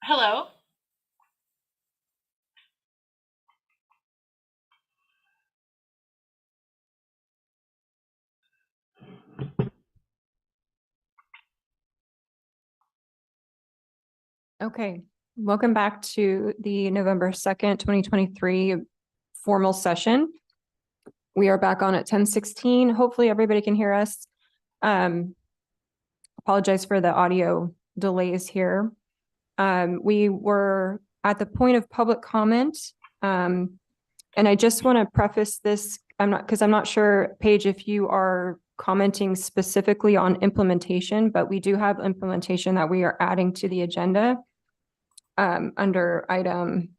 Hello. Okay, welcome back to the November 2nd, 2023 formal session. We are back on at 10:16. Hopefully everybody can hear us. Apologize for the audio delays here. We were at the point of public comment. And I just want to preface this, I'm not sure, Paige, if you are commenting specifically on implementation, but we do have implementation that we are adding to the agenda. Under item,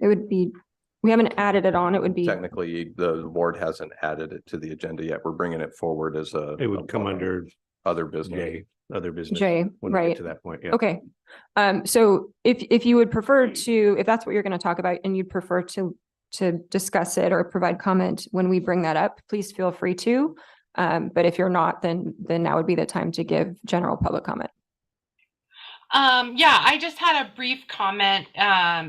it would be, we haven't added it on, it would be. Technically, the board hasn't added it to the agenda yet. We're bringing it forward as It would come under other business. J, other business. J, when we right. get to that point, yeah. Okay. So if you would prefer to, if that's what you're going to talk about and you'd prefer to discuss it or provide comment when we bring that up, please feel free to. But if you're not, then now would be the time to give general public comment. Yeah, I just had a brief comment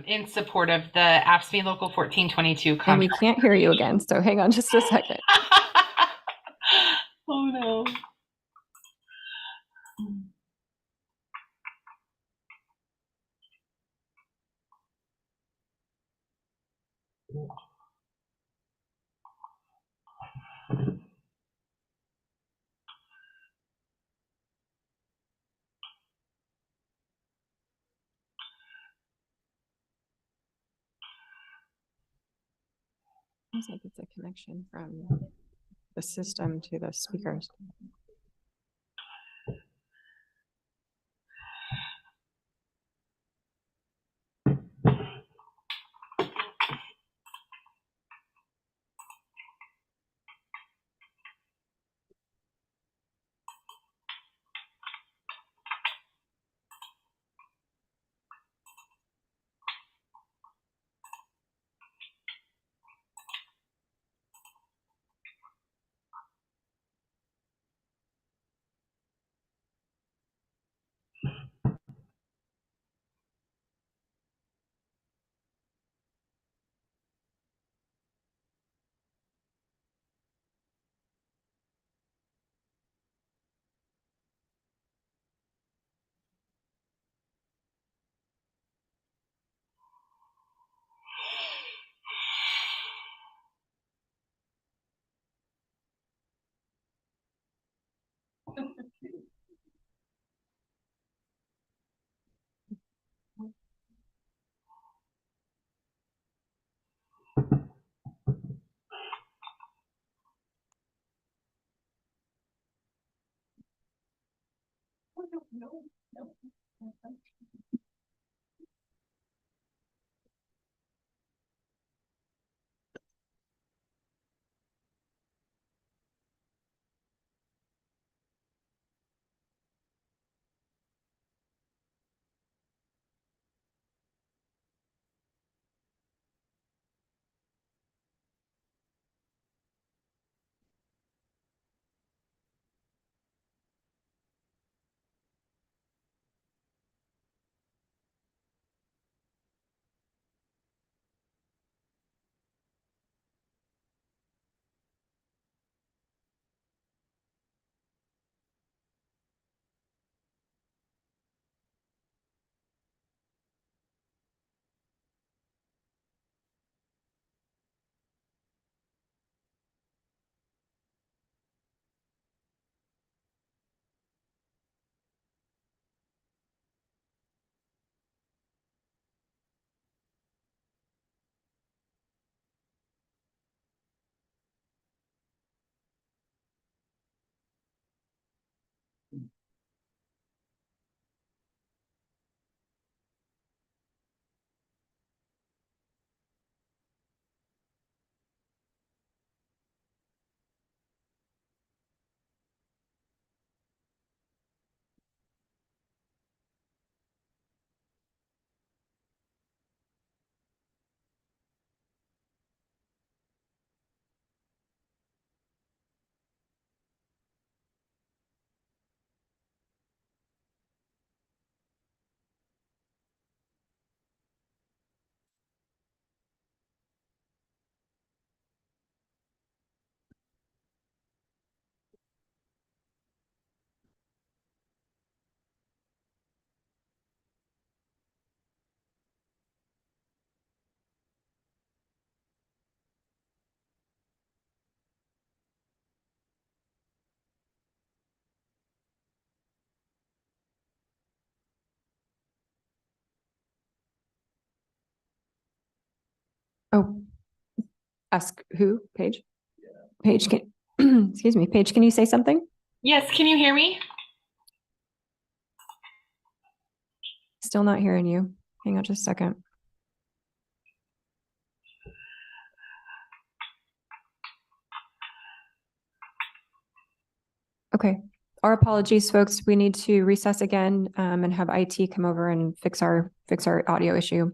in support of the AFSCME Local 1422 contract. And we can't hear you again, so hang on just a second. Oh no. Seems like it's a connection from the system to the speakers. Oh, ask who? Paige? Paige, can, excuse me, Paige, can you say something? Yes, can you hear me? Still not hearing you. Hang on just a second. Okay. Our apologies, folks. We need to recess again and have IT come over and fix our audio issue.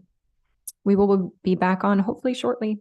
We will be back on hopefully shortly.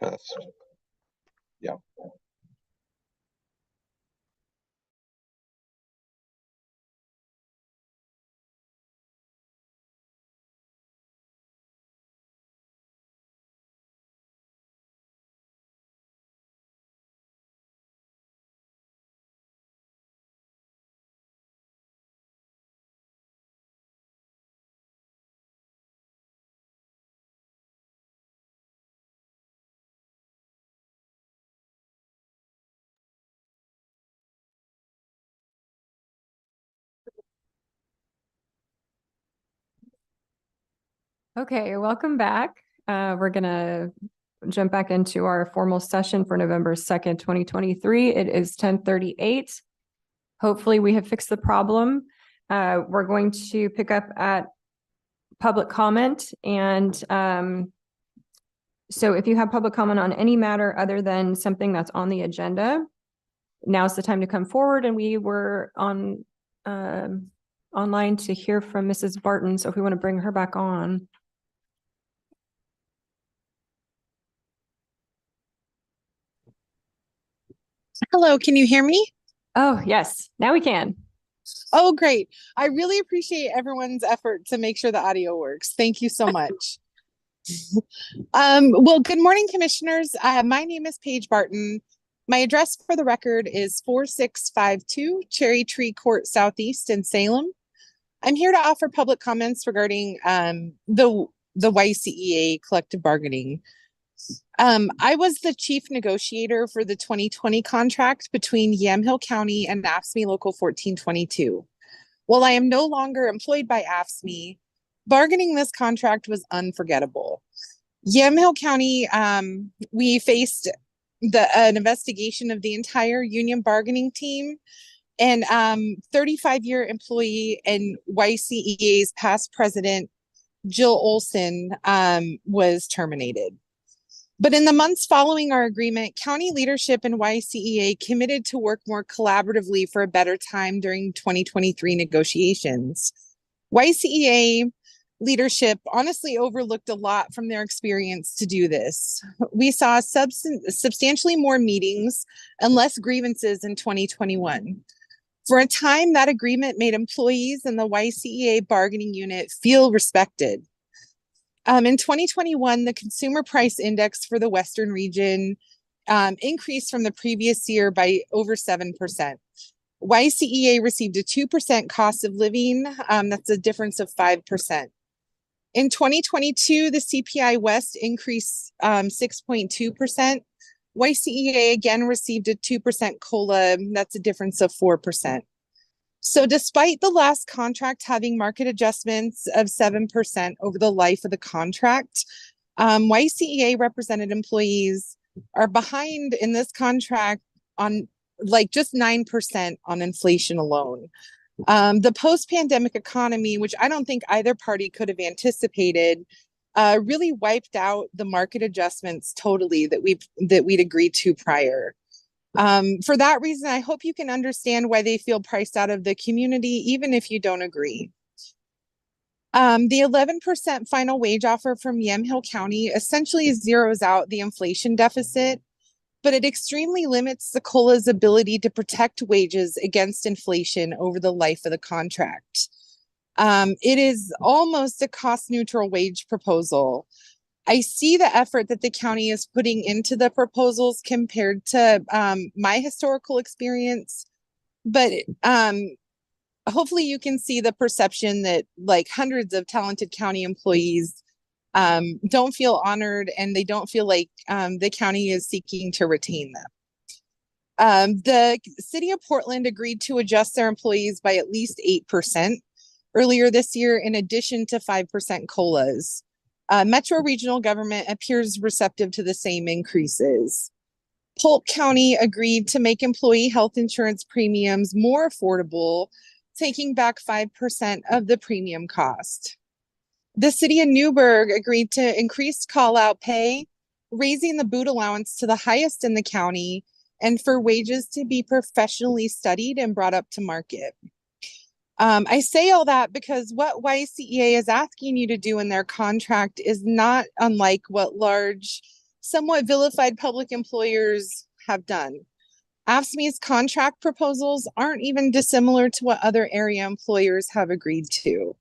Test. Yeah. Okay, welcome back. We're gonna jump back into our formal session for November 2nd, 2023. It is 10:38. Hopefully we have fixed the problem. We're going to pick up at public comment and so if you have public comment on any matter other than something that's on the agenda, now's the time to come forward, and we were on online to hear from Mrs. Barton, so if we want to bring her back on. Hello, can you hear me? Oh, yes, now we can. Oh, great. I really appreciate everyone's effort to make sure the audio works. Thank you so much. Well, good morning, commissioners. My name is Paige Barton. My address for the record is 4652 Cherry Tree Court Southeast in Salem. I'm here to offer public comments regarding the YCEA collective bargaining. I was the chief negotiator for the 2020 contract between Yamhill County and AFSCME Local 1422. While I am no longer employed by AFSCME, bargaining this contract was unforgettable. Yamhill County, we faced an investigation of the entire union bargaining team, and 35-year employee and YCEA's past president, Jill Olson, was terminated. But in the months following our agreement, county leadership and YCEA committed to work more collaboratively for a better time during 2023 negotiations. YCEA leadership honestly overlooked a lot from their experience to do this. We saw substantially more meetings and less grievances in 2021. For a time, that agreement made employees in the YCEA bargaining unit feel respected. In 2021, the consumer price index for the Western region increased from the previous year by over 7%. YCEA received a 2% cost of living. That's a difference of 5%. In 2022, the CPI West increased 6.2%. YCEA again received a 2% COLA. That's a difference of 4%. So despite the last contract having market adjustments of 7% over the life of the contract, YCEA represented employees are behind in this contract on like just 9% on inflation alone. The post-pandemic economy, which I don't think either party could have anticipated, really wiped out the market adjustments totally that we'd agreed to prior. For that reason, I hope you can understand why they feel priced out of the community, even if you don't agree. The 11% final wage offer from Yamhill County essentially zeroes out the inflation deficit, but it extremely limits the COLA's ability to protect wages against inflation over the life of the contract. It is almost a cost neutral wage proposal. I see the effort that the county is putting into the proposals compared to my historical experience, but hopefully you can see the perception that like hundreds of talented county employees don't feel honored and they don't feel like the county is seeking to retain them. The city of Portland agreed to adjust their employees by at least 8% earlier this year, in addition to 5% COLAs. Metro regional government appears receptive to the same increases. Polk County agreed to make employee health insurance premiums more affordable, taking back 5% of the premium cost. The city of Newburgh agreed to increase call-out pay, raising the boot allowance to the highest in the county, and for wages to be professionally studied and brought up to market. I say all that because what YCEA is asking you to do in their contract is not unlike what large, somewhat vilified public employers have done. AFSCME's contract proposals aren't even dissimilar to what other area employers have agreed to.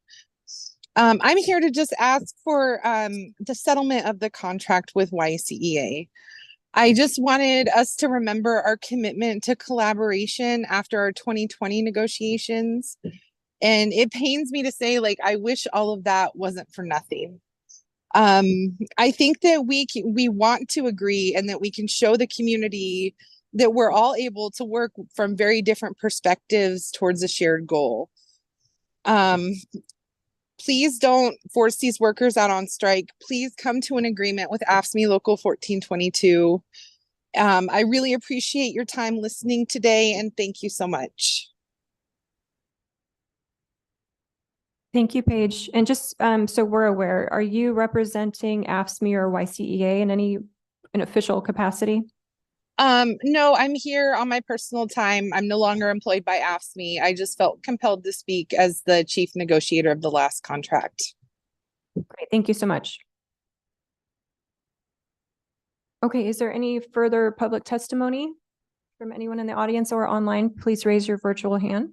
I'm here to just ask for the settlement of the contract with YCEA. I just wanted us to remember our commitment to collaboration after our 2020 negotiations. And it pains me to say, like, I wish all of that wasn't for nothing. I think that we want to agree and that we can show the community that we're all able to work from very different perspectives towards a shared goal. Please don't force these workers out on strike. Please come to an agreement with AFSCME Local 1422. I really appreciate your time listening today, and thank you so much. Thank you, Paige. And just so we're aware, are you representing AFSCME or YCEA in any official capacity? No, I'm here on my personal time. I'm no longer employed by AFSCME. I just felt compelled to speak as the chief negotiator of the last contract. Great, thank you so much. Okay, is there any further public testimony from anyone in the audience or online? Please raise your virtual hand.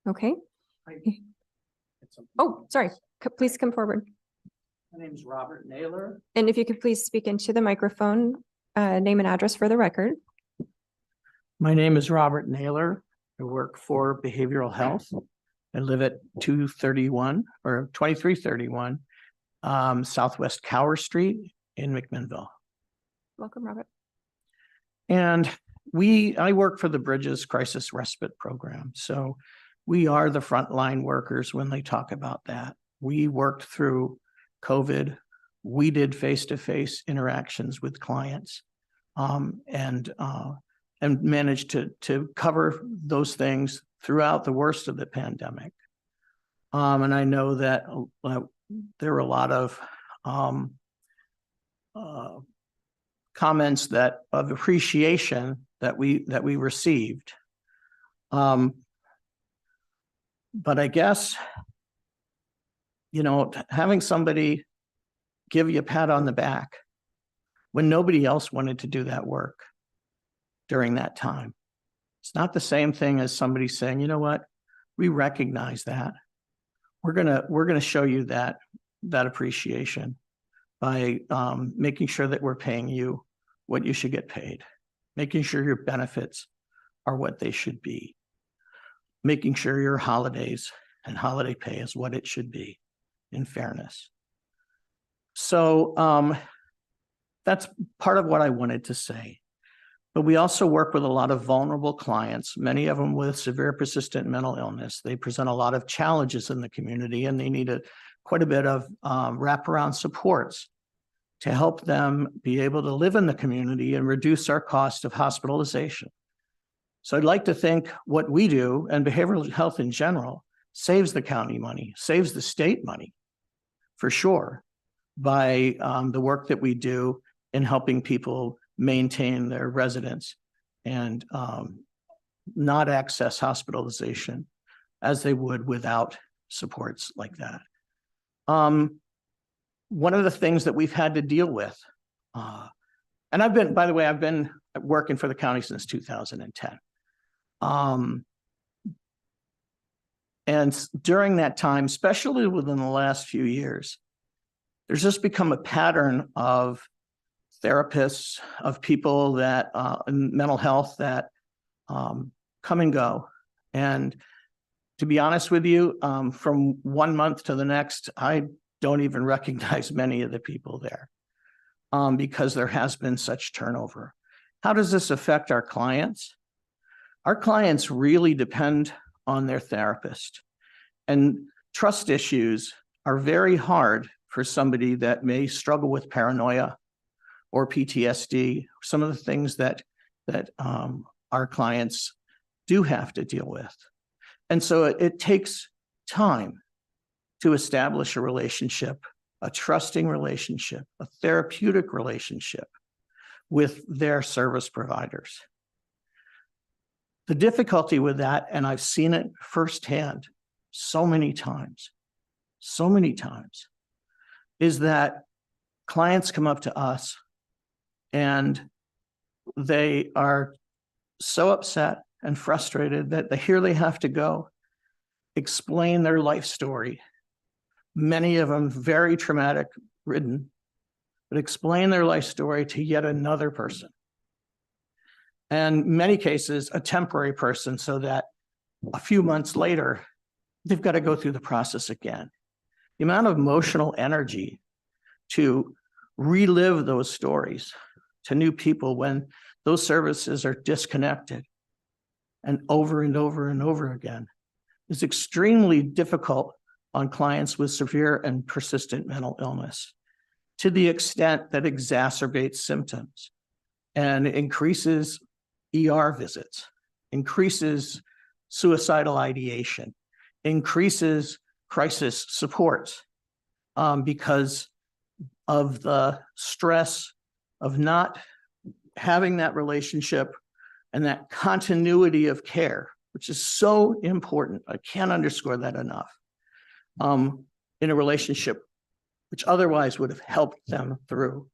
Okay. Oh, sorry. Please come forward. My name is Robert Naylor. And if you could please speak into the microphone, name and address for the record. My name is Robert Naylor. I work for behavioral health. I live at 231 or 2331 Southwest Cower Street in McMinnville. Welcome, Robert. And I work for the Bridges Crisis Respite Program. So we are the frontline workers when they talk about that. We worked through COVID. We did face-to-face interactions with clients and managed to cover those things throughout the worst of the pandemic. And I know that there were a lot of comments of appreciation that we received. But I guess, having somebody give you a pat on the back when nobody else wanted to do that work during that time, it's not the same thing as somebody saying, you know what, we recognize that. We're gonna show you that appreciation by making sure that we're paying you what you should get paid, making sure your benefits are what they should be, making sure your holidays and holiday pay is what it should be in fairness. So that's part of what I wanted to say. But we also work with a lot of vulnerable clients, many of them with severe persistent mental illness. They present a lot of challenges in the community and they need quite a bit of wraparound supports to help them be able to live in the community and reduce our cost of hospitalization. So I'd like to think what we do, and behavioral health in general, saves the county money, saves the state money, for sure. by the work that we do in helping people maintain their residence and not access hospitalization as they would without supports like that. One of the things that we've had to deal with, and by the way, I've been working for the county since 2010. And during that time, especially within the last few years, there's just become a pattern of therapists, of people that in mental health that come and go. And to be honest with you, from 1 month to the next, I don't even recognize many of the people there because there has been such turnover. How does this affect our clients? Our clients really depend on their therapist, and trust issues are very hard for somebody that may struggle with paranoia or PTSD, some of the things that our clients do have to deal with. And so it takes time to establish a relationship, a trusting relationship, a therapeutic relationship with their service providers. The difficulty with that, and I've seen it firsthand so many times, is that clients come up to us and they are so upset and frustrated that they have to go explain their life story. Many of them very traumatic ridden, but explain their life story to yet another person. And in many cases, a temporary person, so that a few months later, they've got to go through the process again. The amount of emotional energy to relive those stories to new people when those services are disconnected and over again is extremely difficult on clients with severe and persistent mental illness, to the extent that exacerbates symptoms and increases ER visits, increases suicidal ideation, increases crisis supports because of the stress of not having that relationship and that continuity of care, which is so important. I can't underscore that enough. In a relationship which otherwise would have helped them through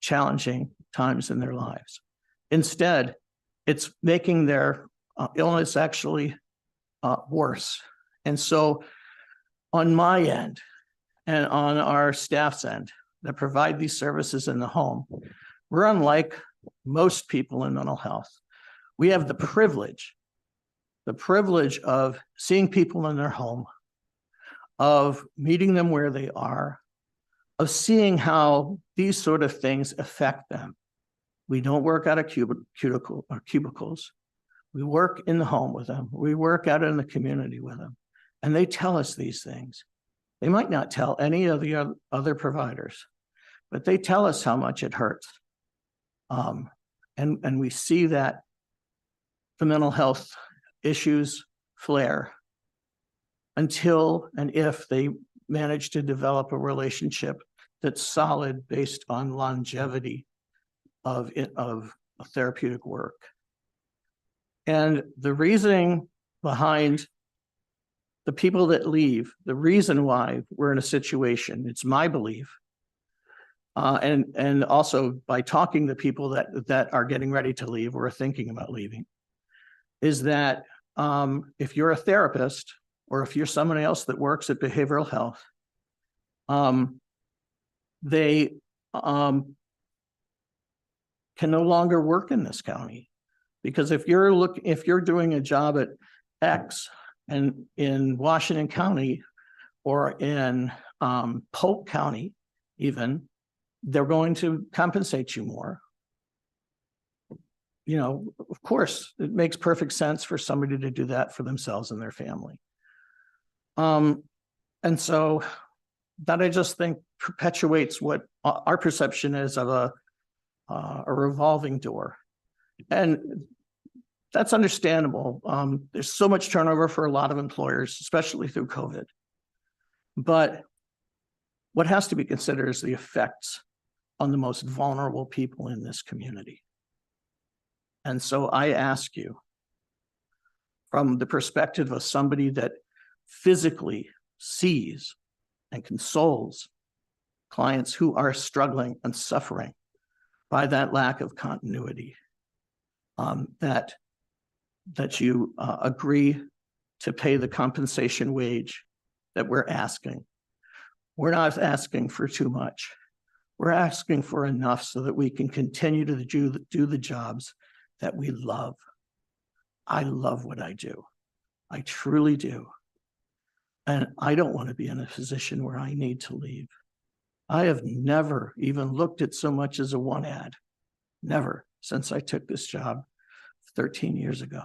challenging times in their lives. Instead, it's making their illness actually worse. And so on my end and on our staff's end that provide these services in the home, we're unlike most people in mental health. We have the privilege of seeing people in their home, of meeting them where they are, of seeing how these sort of things affect them. We don't work out of cubicles. We work in the home with them. We work out in the community with them. And they tell us these things. They might not tell any of the other providers, but they tell us how much it hurts. And we see that the mental health issues flare until and if they manage to develop a relationship that's solid based on longevity of a therapeutic work. And the reasoning behind the people that leave, the reason why we're in a situation, it's my belief, and also by talking to people that are getting ready to leave or are thinking about leaving, is that if you're a therapist or if you're someone else that works at behavioral health, they can no longer work in this county. Because if you're doing a job at X and in Washington County or in Polk County, even, they're going to compensate you more. You know, of course, it makes perfect sense for somebody to do that for themselves and their family. And so that, I just think, perpetuates what our perception is of a revolving door. And that's understandable. There's so much turnover for a lot of employers, especially through COVID. But what has to be considered is the effects on the most vulnerable people in this community. And so I ask you, from the perspective of somebody that physically sees and consoles clients who are struggling and suffering by that lack of continuity, that you agree to pay the compensation wage that we're asking. We're not asking for too much. We're asking for enough so that we can continue to do the jobs that we love. I love what I do. I truly do. And I don't want to be in a position where I need to leave. I have never even looked at so much as a one ad, never, since I took this job 13 years ago.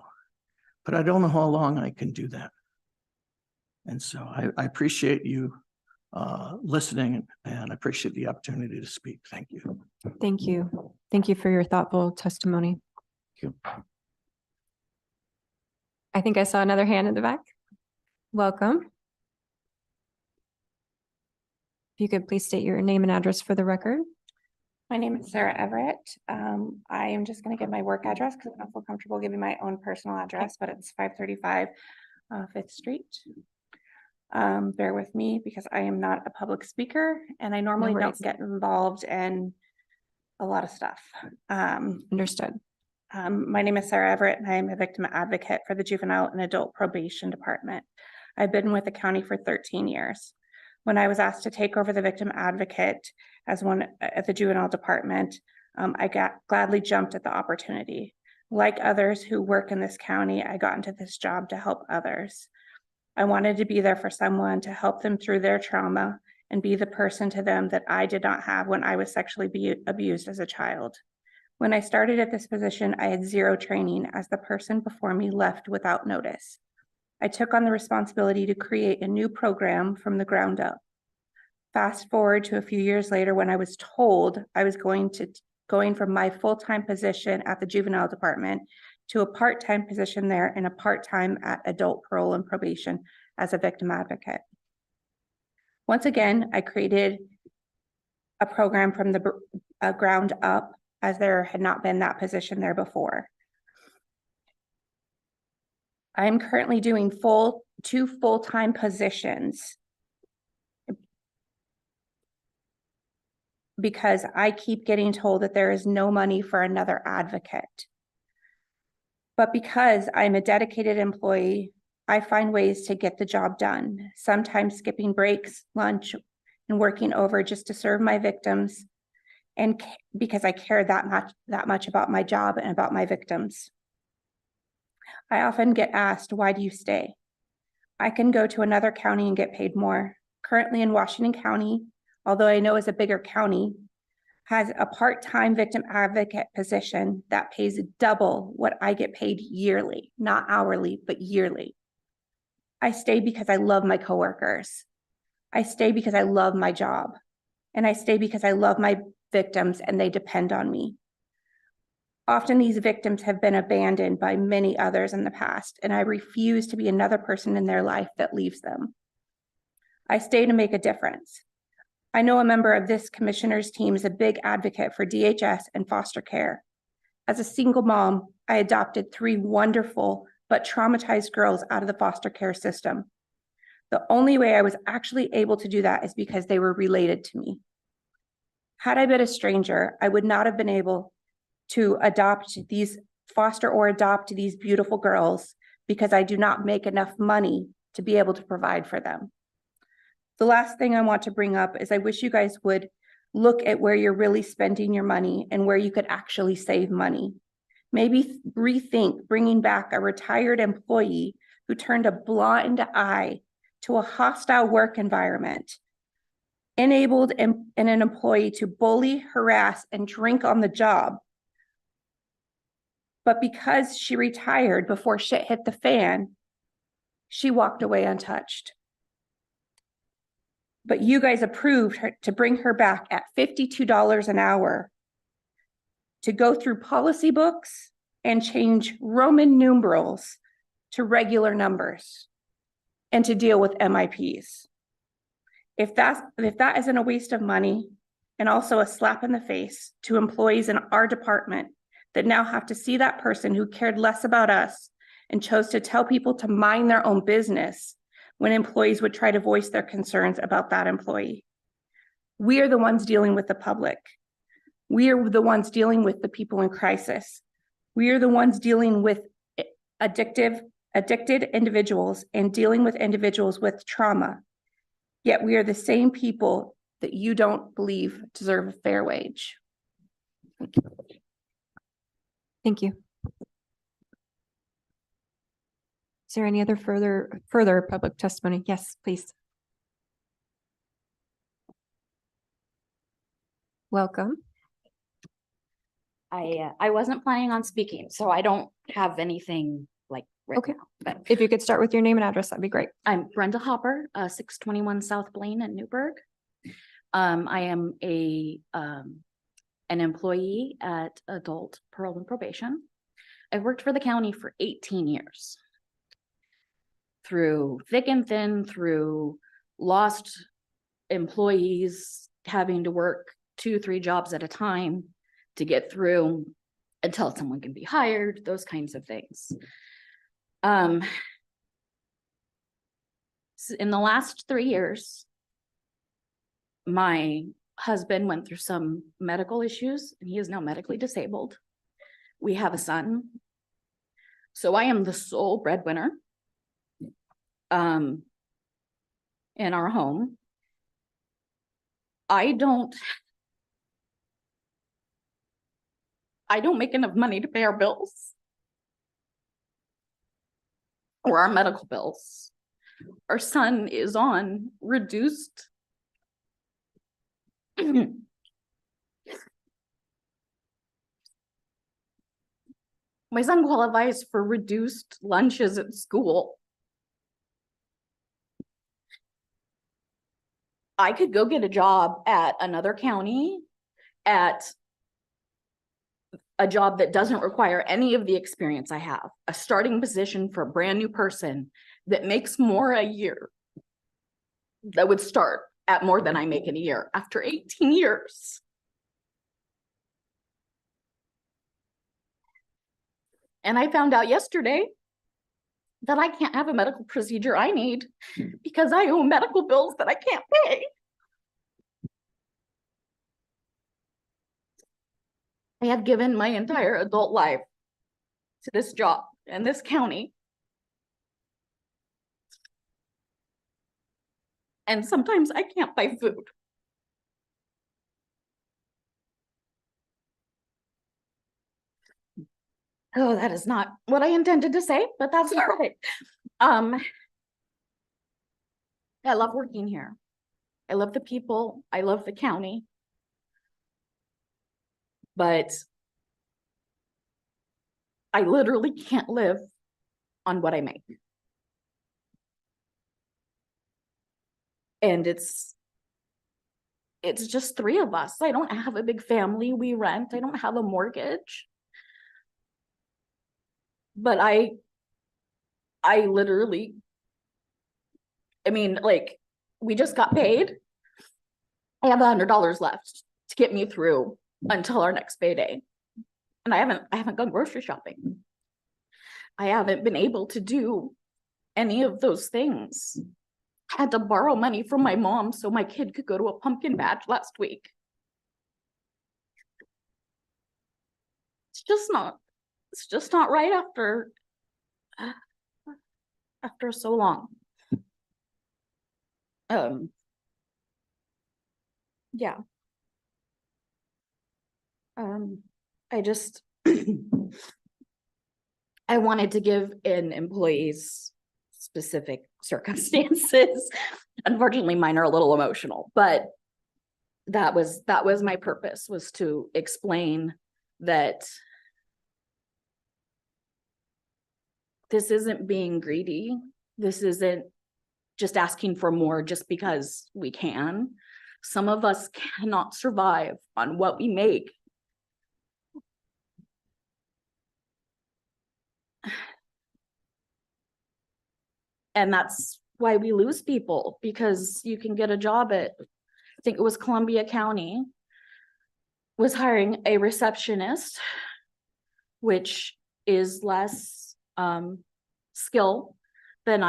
But I don't know how long I can do that. And so I appreciate you listening, and I appreciate the opportunity to speak. Thank you. Thank you. Thank you for your thoughtful testimony. Thank you. I think I saw another hand in the back. Welcome. If you could please state your name and address for the record. My name is Sarah Everett. I am just going to give my work address because I don't feel comfortable giving my own personal address, but it's 535 5th Street. Bear with me because I am not a public speaker and I normally don't worries. get involved in a lot of stuff. Understood. My name is Sarah Everett and I am a victim advocate for the Juvenile and Adult Probation Department. I've been with the county for 13 years. When I was asked to take over the victim advocate as one at the juvenile department, I gladly jumped at the opportunity. Like others who work in this county, I got into this job to help others. I wanted to be there for someone to help them through their trauma and be the person to them that I did not have when I was sexually abused as a child. When I started at this position, I had zero training as the person before me left without notice. I took on the responsibility to create a new program from the ground up. Fast forward to a few years later when I was told I was going from my full-time position at the juvenile department to a part-time position there and a part-time at adult parole and probation as a victim advocate. Once again, I created a program from the ground up as there had not been that position there before. I am currently doing two full-time positions because I keep getting told that there is no money for another advocate. But because I'm a dedicated employee, I find ways to get the job done, sometimes skipping breaks, lunch, and working over just to serve my victims, and because I care that much about my job and about my victims. I often get asked, why do you stay? I can go to another county and get paid more. Currently in Washington County, although I know is a bigger county, has a part-time victim advocate position that pays double what I get paid yearly, not hourly, but yearly. I stay because I love my coworkers. I stay because I love my job. And I stay because I love my victims and they depend on me. Often these victims have been abandoned by many others in the past, and I refuse to be another person in their life that leaves them. I stay to make a difference. I know a member of this commissioner's team is a big advocate for DHS and foster care. As a single mom, I adopted 3 wonderful but traumatized girls out of the foster care system. The only way I was actually able to do that is because they were related to me. Had I been a stranger, I would not have been able to foster or adopt these beautiful girls because I do not make enough money to be able to provide for them. The last thing I want to bring up is I wish you guys would look at where you're really spending your money and where you could actually save money. Maybe rethink bringing back a retired employee who turned a blind eye to a hostile work environment, enabled an employee to bully, harass, and drink on the job. But because she retired before shit hit the fan, she walked away untouched. But you guys approved her to bring her back at $52 an hour to go through policy books and change Roman numerals to regular numbers and to deal with MIPs. If that isn't a waste of money and also a slap in the face to employees in our department that now have to see that person who cared less about us and chose to tell people to mind their own business when employees would try to voice their concerns about that employee. We are the ones dealing with the public. We are the ones dealing with the people in crisis. We are the ones dealing with addicted individuals and dealing with individuals with trauma. Yet we are the same people that you don't believe deserve a fair wage. Thank you. Is there any other further public testimony? Yes, please. Welcome. I wasn't planning on speaking, so I don't have anything like right Okay. now, but If you could start with your name and address, that'd be great. I'm Brenda Hopper, 621 South Blaine in Newburgh. I am an employee at Adult Parole and Probation. I've worked for the county for 18 years. Through thick and thin, through lost employees having to work 2-3 jobs at a time to get through until someone can be hired, those kinds of things. In the last 3 years, my husband went through some medical issues and he is now medically disabled. We have a son. So I am the sole breadwinner in our home. I don't make enough money to pay our bills or our medical bills. Our son is on reduced my son qualifies for reduced lunches at school. I could go get a job at another county, at a job that doesn't require any of the experience I have, a starting position for a brand new person that makes more a year, that would start at more than I make in a year after 18 years. And I found out yesterday that I can't have a medical procedure I need because I owe medical bills that I can't pay. I have given my entire adult life to this job and this county. And sometimes I can't buy food. Oh, that is not what I intended to say, but that's all right. I love working here. I love the people. I love the county. But I literally can't live on what I make. And it's just 3 of us. I don't have a big family. We rent. I don't have a mortgage. But I literally, I mean, like, we just got paid. I have $100 left to get me through until our next payday. And I haven't gone grocery shopping. I haven't been able to do any of those things. I had to borrow money from my mom so my kid could go to a pumpkin patch last week. It's just not right after so long. Yeah. I just I wanted to give an employee's specific circumstances. Unfortunately, mine are a little emotional, but that was my purpose, was to explain that this isn't being greedy. This isn't just asking for more just because we can. Some of us cannot survive on what we make. And that's why we lose people, because you can get a job at, I think it was Columbia County was hiring a receptionist, which is less skill than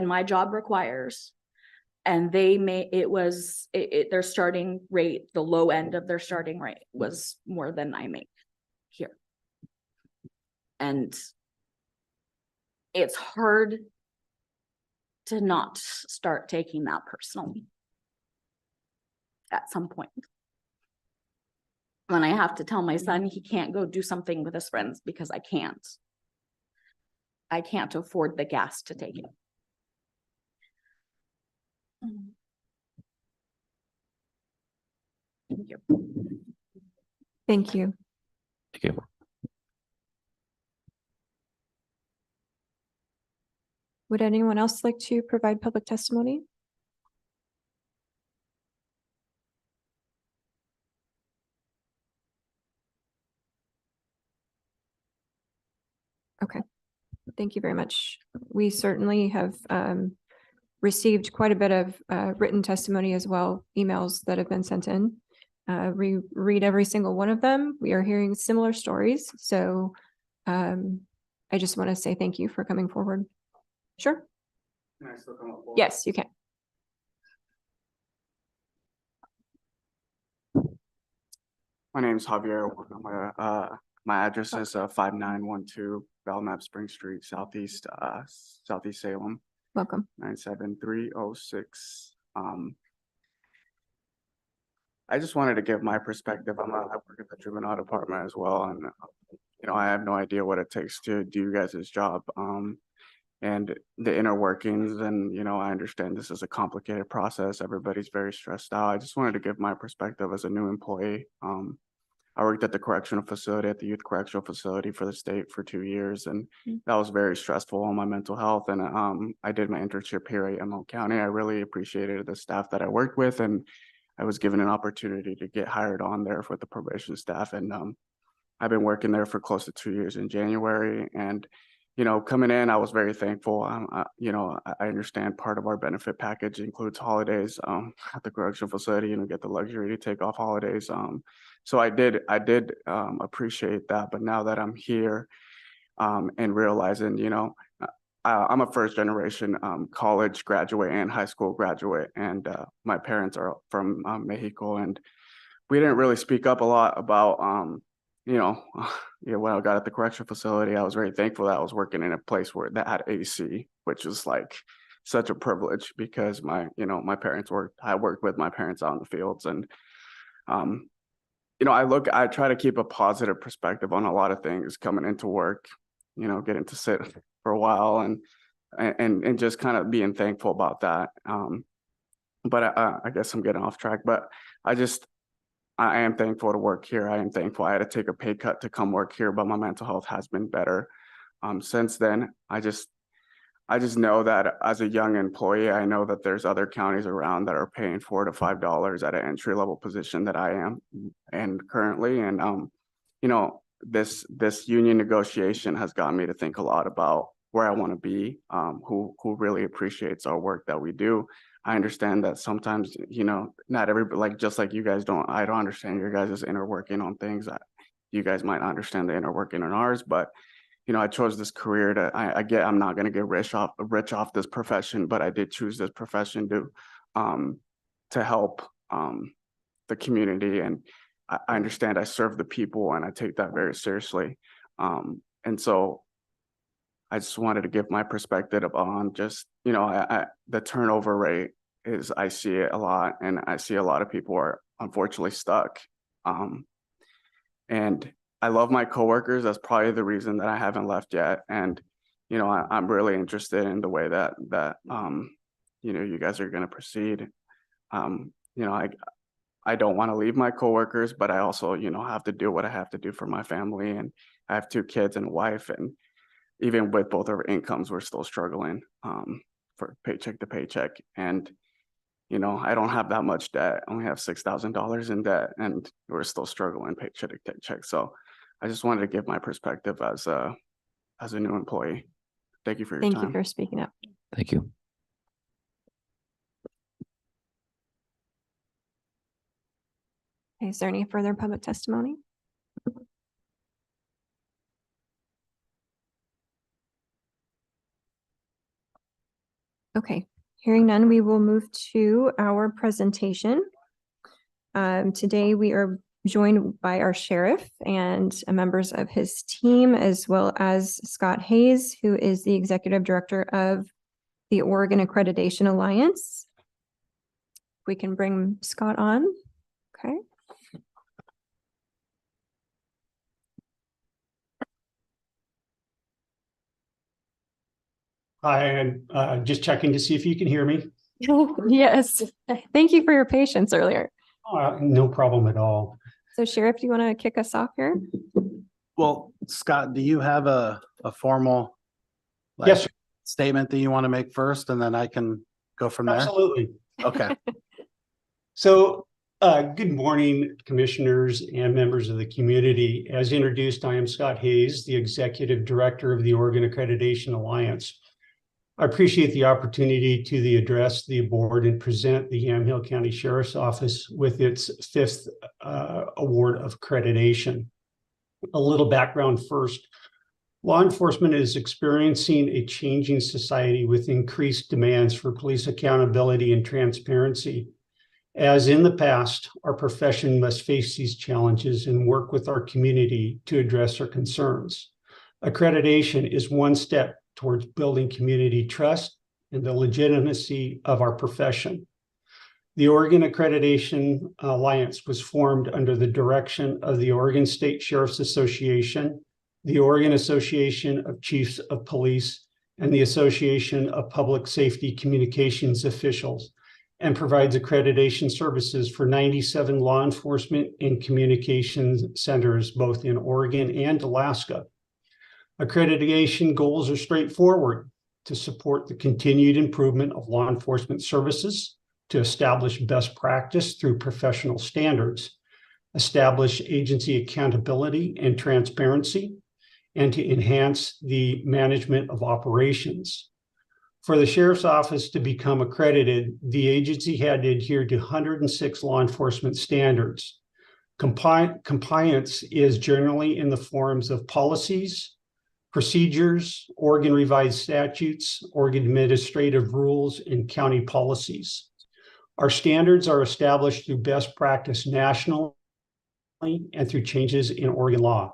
my job requires. And their starting rate, the low end of their starting rate was more than I make here. And it's hard to not start taking that personally at some point. When I have to tell my son he can't go do something with his friends because I can't afford the gas to take it. Thank you. Thank you. Thank you. Would anyone else like to provide public testimony? Okay, thank you very much. We certainly have received quite a bit of written testimony as well, emails that have been sent in. We read every single one of them. We are hearing similar stories. So I just want to say thank you for coming forward. Sure. Can I still come up? Yes, you can. My name is Javier. My address is 5912 Belknap Spring Street, Southeast Salem, Welcome. 97306. I just wanted to give my perspective. I work at the juvenile department as well, and I have no idea what it takes to do you guys' job. And the inner workings, and I understand this is a complicated process. Everybody's very stressed out. I just wanted to give my perspective as a new employee. I worked at the correctional facility, at the youth correctional facility for the state for 2 years, and that was very stressful on my mental health. And I did my internship here at ML County. I really appreciated the staff that I worked with, and I was given an opportunity to get hired on there for the probation staff. And I've been working there for close to 2 years in January. And coming in, I was very thankful. I understand part of our benefit package includes holidays at the correctional facility, get the luxury to take off holidays. So I did appreciate that. But now that I'm here and realizing, I'm a first generation college graduate and high school graduate, and my parents are from Mexico, and we didn't really speak up a lot about when I got at the correctional facility. I was very thankful that I was working in a place that had AC, which was like such a privilege, because I worked with my parents out in the fields. And I try to keep a positive perspective on a lot of things coming into work, getting to sit for a while and just kind of being thankful about that. But I guess I'm getting off track, but I am thankful to work here. I am thankful I had to take a pay cut to come work here, but my mental health has been better since then. I just know that as a young employee, I know that there's other counties around that are paying $4 to $5 at an entry level position that I am and currently. And this union negotiation has gotten me to think a lot about where I want to be, who really appreciates our work that we do. I understand that sometimes, not everybody, just like you guys I don't understand your guys' inner working on things. You guys might not understand the inner working on ours, but I chose this career I'm not going to get rich off this profession, but I did choose this profession to help the community. And I understand I serve the people, and I take that very seriously. And so I just wanted to give my perspective on just, the turnover rate is, I see it a lot, and I see a lot of people are unfortunately stuck. And I love my coworkers. That's probably the reason that I haven't left yet. And, I'm really interested in the way that you guys are going to proceed. I don't want to leave my coworkers, but I also, have to do what I have to do for my family. And I have 2 kids and a wife, and even with both our incomes, we're still struggling for paycheck to paycheck. And, I don't have that much debt. I only have $6,000 in debt, and we're still struggling paycheck to paycheck. So I just wanted to give my perspective as a new employee. Thank you for your time. Thank you for speaking up. Thank you. Okay, is there any further public testimony? Okay, hearing none, we will move to our presentation. Today we are joined by our sheriff and members of his team, as well as Scott Hayes, who is the executive director of the Oregon Accreditation Alliance. We can bring Scott on. Okay. Hi, I'm just checking to see if you can hear me. Yes, thank you for your patience earlier. No problem at all. So Sheriff, do you want to kick us off here? Well, Scott, do you have a formal Yes, sir. statement that you want to make first, and then I can go from there? Absolutely. Okay. So, good morning, commissioners and members of the community. As introduced, I am Scott Hayes, the Executive Director of the Oregon Accreditation Alliance. I appreciate the opportunity to address the board and present the Yamhill County Sheriff's Office with its 5th award of accreditation. A little background first. Law enforcement is experiencing a changing society with increased demands for police accountability and transparency. As in the past, our profession must face these challenges and work with our community to address our concerns. Accreditation is one step towards building community trust and the legitimacy of our profession. The Oregon Accreditation Alliance was formed under the direction of the Oregon State Sheriff's Association, the Oregon Association of Chiefs of Police, and the Association of Public Safety Communications Officials, and provides accreditation services for 97 law enforcement and communications centers, both in Oregon and Alaska. Accreditation goals are straightforward: to support the continued improvement of law enforcement services, to establish best practice through professional standards, establish agency accountability and transparency, and to enhance the management of operations. For the Sheriff's Office to become accredited, the agency had to adhere to 106 law enforcement standards. Compliance is generally in the forms of policies, procedures, Oregon revised statutes, Oregon administrative rules, and county policies. Our standards are established through best practice nationally and through changes in Oregon law.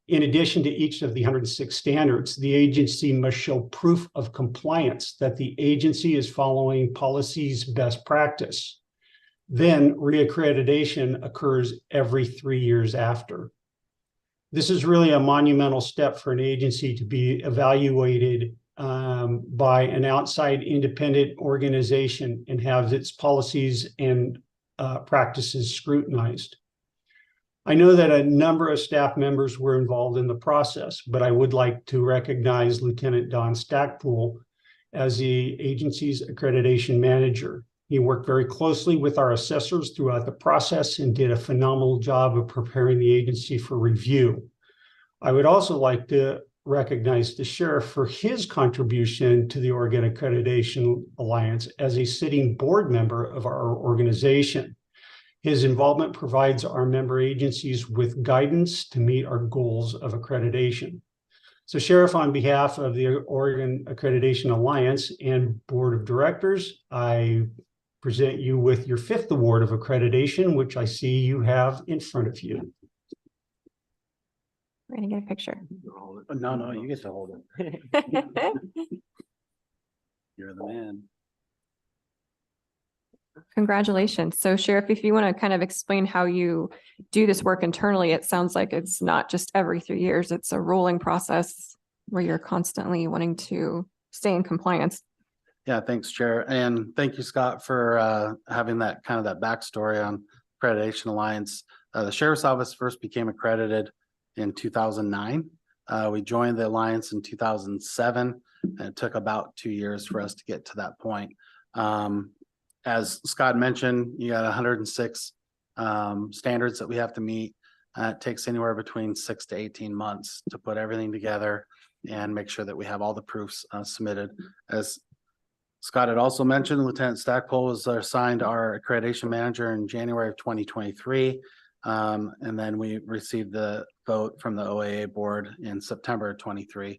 In addition to each of the 106 standards, the agency must show proof of compliance that the agency is following policies best practice. Then reaccreditation occurs every 3 years after. This is really a monumental step for an agency to be evaluated by an outside independent organization and have its policies and practices scrutinized. I know that a number of staff members were involved in the process, but I would like to recognize Lieutenant Don Stackpool as the agency's accreditation manager. He worked very closely with our assessors throughout the process and did a phenomenal job of preparing the agency for review. I would also like to recognize the sheriff for his contribution to the Oregon Accreditation Alliance as a sitting board member of our organization. His involvement provides our member agencies with guidance to meet our goals of accreditation. So, Sheriff, on behalf of the Oregon Accreditation Alliance and Board of Directors, I present you with your 5th award of accreditation, which I see you have in front of you. We're gonna get a picture. No, you get to hold it. You're the man. Congratulations. So Sheriff, if you want to kind of explain how you do this work internally, it sounds like it's not just every 3 years, it's a rolling process where you're constantly wanting to stay in compliance. Yeah, thanks, Chair. And thank you, Scott, for having that backstory on Accreditation Alliance. The Sheriff's Office first became accredited in 2009. We joined the Alliance in 2007, and it took about 2 years for us to get to that point. As Scott mentioned, you got 106 standards that we have to meet. It takes anywhere between 6 to 18 months to put everything together and make sure that we have all the proofs submitted. As Scott had also mentioned Lieutenant Stackpole was assigned our accreditation manager in January of 2023. And then we received the vote from the OAA board in September of 23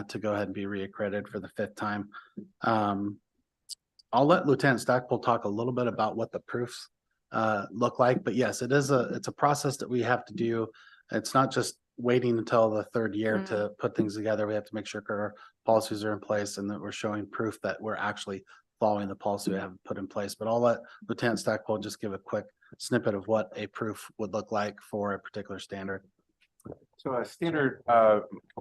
to go ahead and be reaccredited for the 5th time. I'll let Lieutenant Stackpole talk a little bit about what the proofs look like, but yes, it's a process that we have to do. It's not just waiting until the 3rd year to put things together. We have to make sure our policies are in place and that we're showing proof that we're actually following the policy we have put in place. But I'll let Lieutenant Stackpole just give a quick snippet of what a proof would look like for a particular standard. So a standard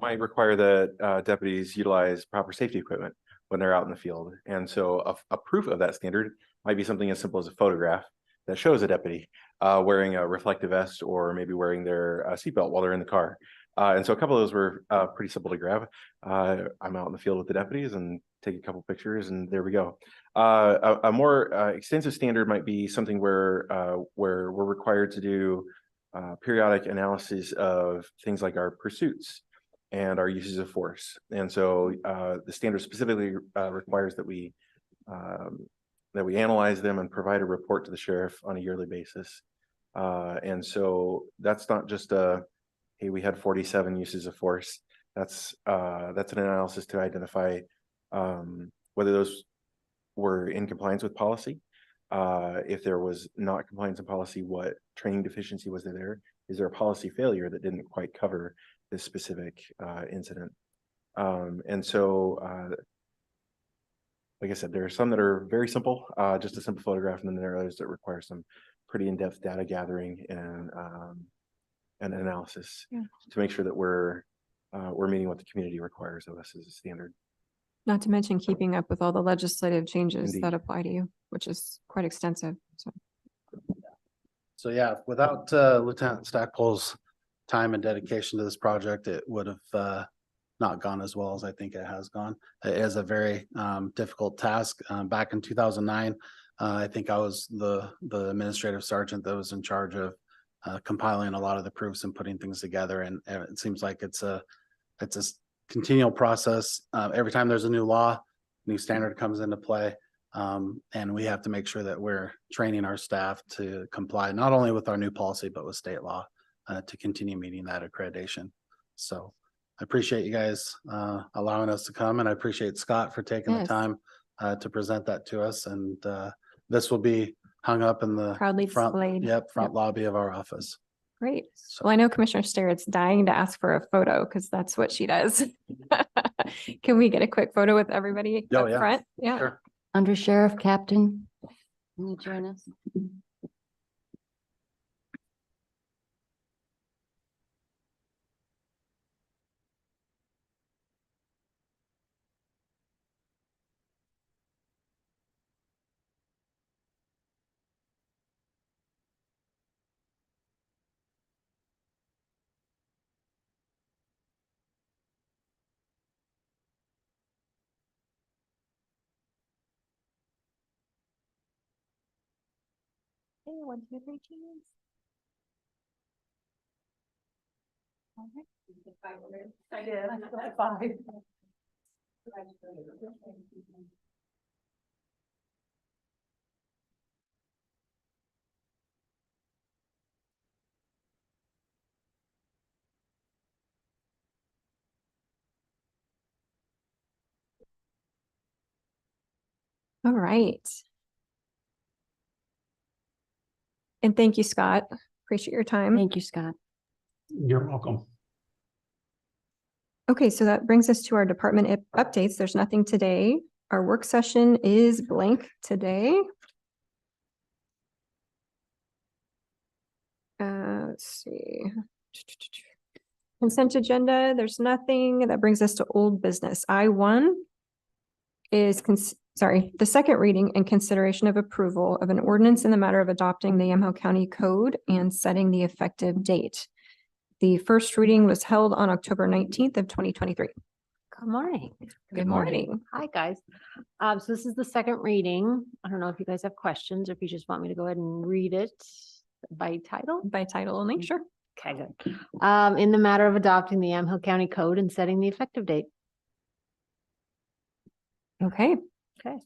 might require that deputies utilize proper safety equipment when they're out in the field. And so a proof of that standard might be something as simple as a photograph that shows a deputy wearing a reflective vest or maybe wearing their seatbelt while they're in the car. And so a couple of those were pretty simple to grab. I'm out in the field with the deputies and take a couple pictures and there we go. A more extensive standard might be something where we're required to do periodic analysis of things like our pursuits and our uses of force. And so the standard specifically requires that we analyze them and provide a report to the sheriff on a yearly basis. And so that's not just hey, we had 47 uses of force. That's an analysis to identify whether those were in compliance with policy. If there was not compliance with policy, what training deficiency was there? Is there a policy failure that didn't quite cover this specific incident? And so, like I said, there are some that are very simple, just a simple photograph, and then there are others that require some pretty in-depth data gathering and analysis to make sure that we're meeting what the community requires of us as a standard. Not to mention keeping up with all the legislative changes Indeed. that apply to you, which is quite extensive. So yeah, without Lieutenant Stackpole's time and dedication to this project, it would have not gone as well as I think it has gone. It is a very difficult task. Back in 2009, I think I was the administrative sergeant that was in charge of compiling a lot of the proofs and putting things together. And it seems like it's a continual process. Every time there's a new law, new standard comes into play. And we have to make sure that we're training our staff to comply, not only with our new policy, but with state law to continue meeting that accreditation. So I appreciate you guys allowing us to come, and I appreciate Scott for taking the time to present that to us. And this will be hung up in the Proudly front, displayed. front lobby of our office. Great. So Well, I know Commissioner Starrett's dying to ask for a photo because that's what she does. Can we get a quick photo with everybody Oh, up yeah. front? Yeah. Sure. Under Sheriff Captain, can you join us? Hey, 1, 2, 3, cheese. I did. I got 5. All right. And thank you, Scott. Appreciate your time. Thank you, Scott. You're welcome. Okay, so that brings us to our department updates. There's nothing today. Our work session is blank today. Let's see. Consent agenda, there's nothing. That brings us to old business. I1 is, the second reading and consideration of approval of an ordinance in the matter of adopting the Yamhill County Code and setting the effective date. The first reading was held on October 19th of 2023. Good morning. Good morning. Hi, guys. So this is the second reading. I don't know if you guys have questions or if you just want me to go ahead and read it by title. By title only, sure. Okay, good. In the matter of adopting the Yamhill County Code and setting the effective date. Okay. Okay.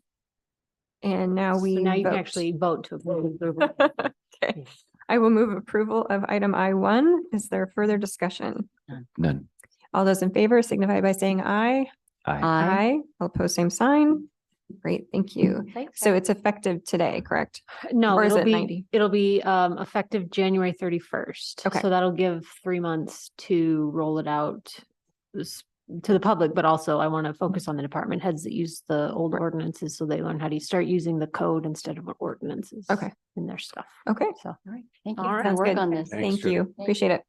And now So we now you can vote. actually vote to approve. Okay, I will move approval of item I1. Is there further discussion? None. All those in favor signify by saying aye. Aye. Aye. All opposed, same sign. Great, thank you. Thanks. So it's effective today, correct? No, Or is it'll it be, 90? it'll be effective January 31st. Okay. So that'll give 3 months to roll it out to the public, but also I want to focus on the department heads that use the old ordinances so they learn how to start using the code instead of ordinances. Okay. In their stuff. Okay. So. All right. Thank you All for right. the Sounds work good. on this. Thank Jen. you. Appreciate it.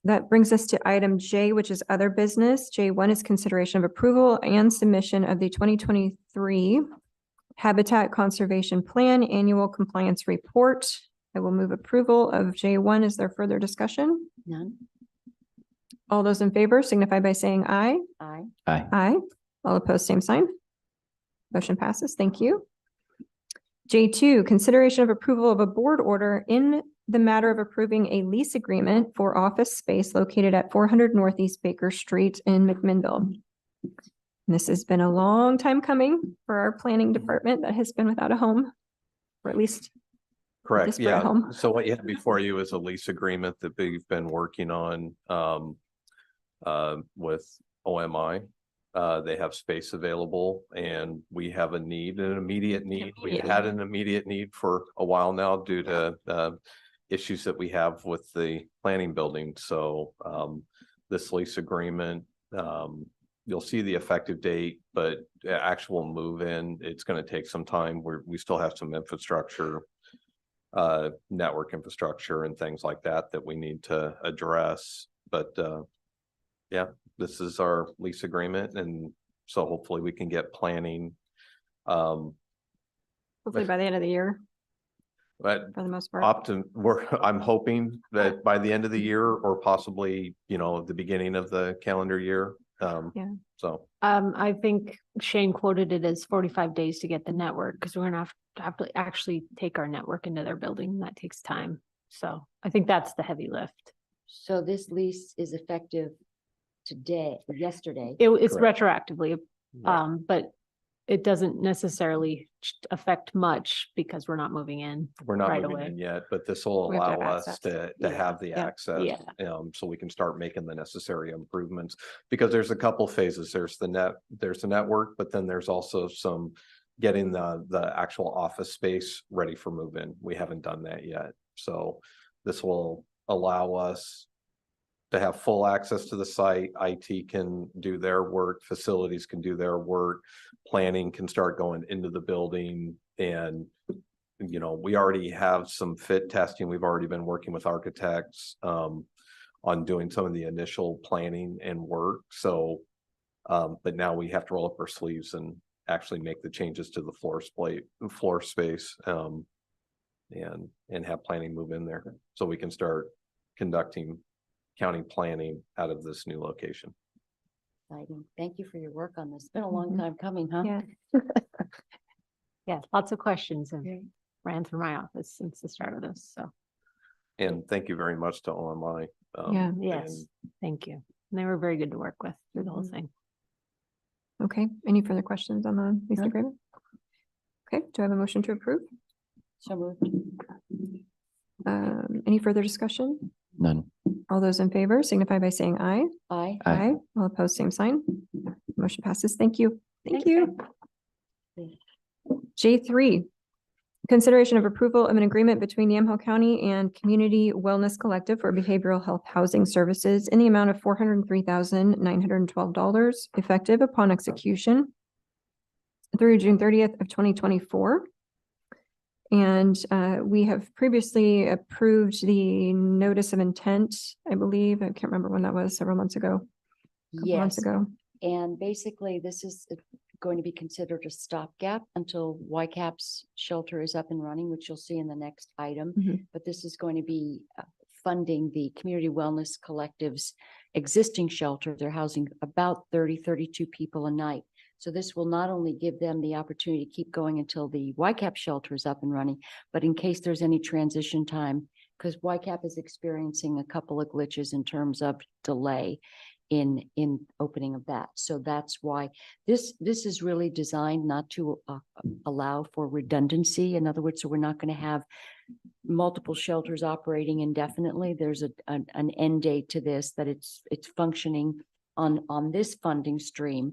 That brings us to item J, which is other business. J1 is consideration of approval and submission of the 2023 Habitat Conservation Plan Annual Compliance Report. I will move approval of J1. Is there further discussion? None. All those in favor signify by saying aye. Aye. Aye. All opposed, same sign. Motion passes. Thank you. J2, consideration of approval of a board order in the matter of approving a lease agreement for office space located at 400 Northeast Baker Street in McMinnville. This has been a long time coming for our planning department that has been without a home, or at least Correct, disparate yeah. home. So what you have before you is a lease agreement that we've been working on with OMI. They have space available and we have an immediate need. We've had an immediate need for a while now due to issues that we have with the planning building. So this lease agreement, you'll see the effective date, but the actual move in, it's going to take some time. We still have some infrastructure, network infrastructure and things like that we need to address. But yeah, this is our lease agreement. And so hopefully we can get planning. Hopefully by the end of the year, But for the most part. I'm hoping that by the end of the year or possibly, the beginning of the calendar year. Yeah. So. I think Shane quoted it as 45 days to get the network because we're gonna have to actually take our network into their building and that takes time. So I think that's the heavy lift. So this lease is effective yesterday. It's Correct. retroactively, but it doesn't necessarily affect much because we're not moving in. We're not right moving away. in yet, but this will We have to allow have us access. to have the Yeah. access. Yeah. So we can start making the necessary improvements because there's a couple phases. There's the network, but then there's also some getting the actual office space ready for move-in. We haven't done that yet. So this will allow us to have full access to the site. IT can do their work, facilities can do their work, planning can start going into the building. And, we already have some fit testing. We've already been working with architects on doing some of the initial planning and work. So, but now we have to roll up our sleeves and actually make the changes to the floor space and have planning move in there so we can start conducting county planning out of this new location. Exciting. Thank you for your work on this. It's been a long time coming, huh? Yeah. Yeah, lots of questions have ran through my office since the start of this. So And thank you very much to OMI. Yeah. yes, thank you. And they were very good to work with through the whole thing. Okay, any further questions on the lease No. agreement? Okay, do I have a motion to approve? So moved. Any further discussion? None. All those in favor signify by saying aye. Aye. Aye. All opposed, same sign. Motion passes. Thank you. Thank Thanks, you. Thanks. J3, consideration of approval of an agreement between Yamhill County and Community Wellness Collective for behavioral health housing services in the amount of $403,912 effective upon execution through June 30th of 2024. And we have previously approved the notice of intent, I believe. I can't remember when that was, several months ago. Couple months Yes, ago. and basically this is going to be considered a stopgap until YCAP's shelter is up and running, which you'll see in the next item. Mhm. But this is going to be funding the Community Wellness Collective's existing shelter. They're housing about 32 people a night. So this will not only give them the opportunity to keep going until the YCAP shelter is up and running, but in case there's any transition time, because YCAP is experiencing a couple of glitches in terms of delay. in opening of that. So that's why this is really designed not to allow for redundancy. In other words, so we're not going to have multiple shelters operating indefinitely. There's an end date to this, that it's functioning on this funding stream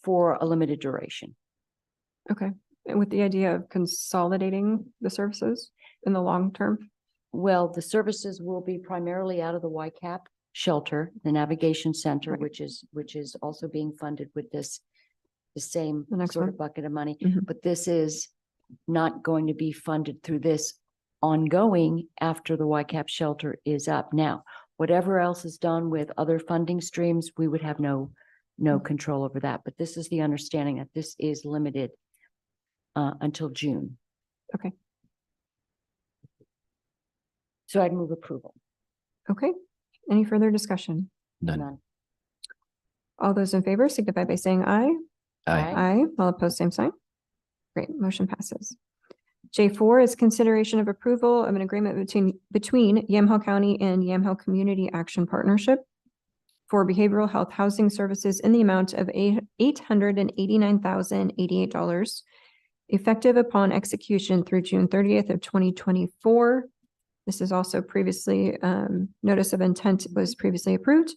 for a limited duration. Okay. And with the idea of consolidating the services in the long term? Well, the services will be primarily out of the YCAP shelter, the navigation center, Right. which is also being funded with the same The next sort one. of bucket of money. Mhm. But this is not going to be funded through this ongoing after the YCAP shelter is up. Now, whatever else is done with other funding streams, we would have no control over that. But this is the understanding that this is limited until June. Okay. So I'd move approval. Okay. Any further discussion? None. All those in favor signify by saying aye. Aye. Aye. All opposed, same sign. Great, motion passes. J4 is consideration of approval of an agreement between Yamhill County and Yamhill Community Action Partnership for behavioral health housing services in the amount of $889,088, effective upon execution through June 30th of 2024. This is also previously, notice of intent was previously approved.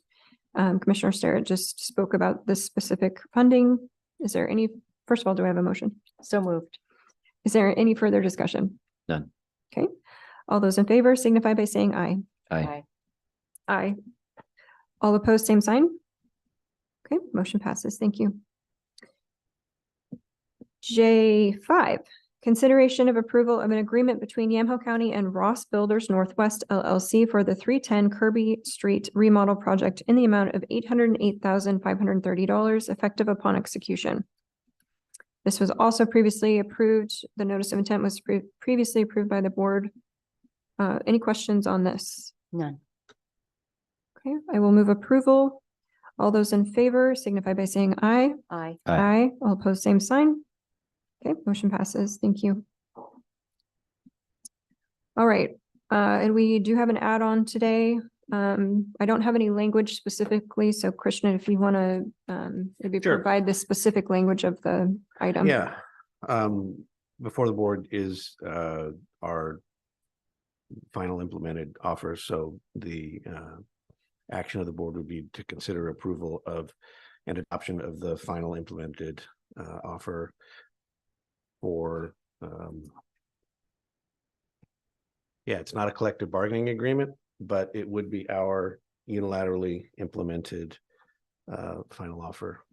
Commissioner Starrett just spoke about this specific funding. Is there any, first of all, do I have a motion? So moved. Is there any further discussion? None. Okay. All those in favor signify by saying aye. Aye. Aye. All opposed, same sign. Okay, motion passes. Thank you. J5, consideration of approval of an agreement between Yamhill County and Ross Builders Northwest LLC for the 310 Kirby Street remodel project in the amount of $808,530, effective upon execution. This was also previously approved. The notice of intent was previously approved by the board. Any questions on this? None. Okay, I will move approval. All those in favor signify by saying aye. Aye. Aye. All opposed, same sign. Okay, motion passes. Thank you. All right, and we do have an add-on today. I don't have any language specifically, so Krishna, if you want to maybe Sure. provide the specific language of the item. Yeah, before the board is our final implemented offer. So the action of the board would be to consider approval of and adoption of the final implemented offer for yeah, it's not a collective bargaining agreement, but it would be our unilaterally implemented final offer.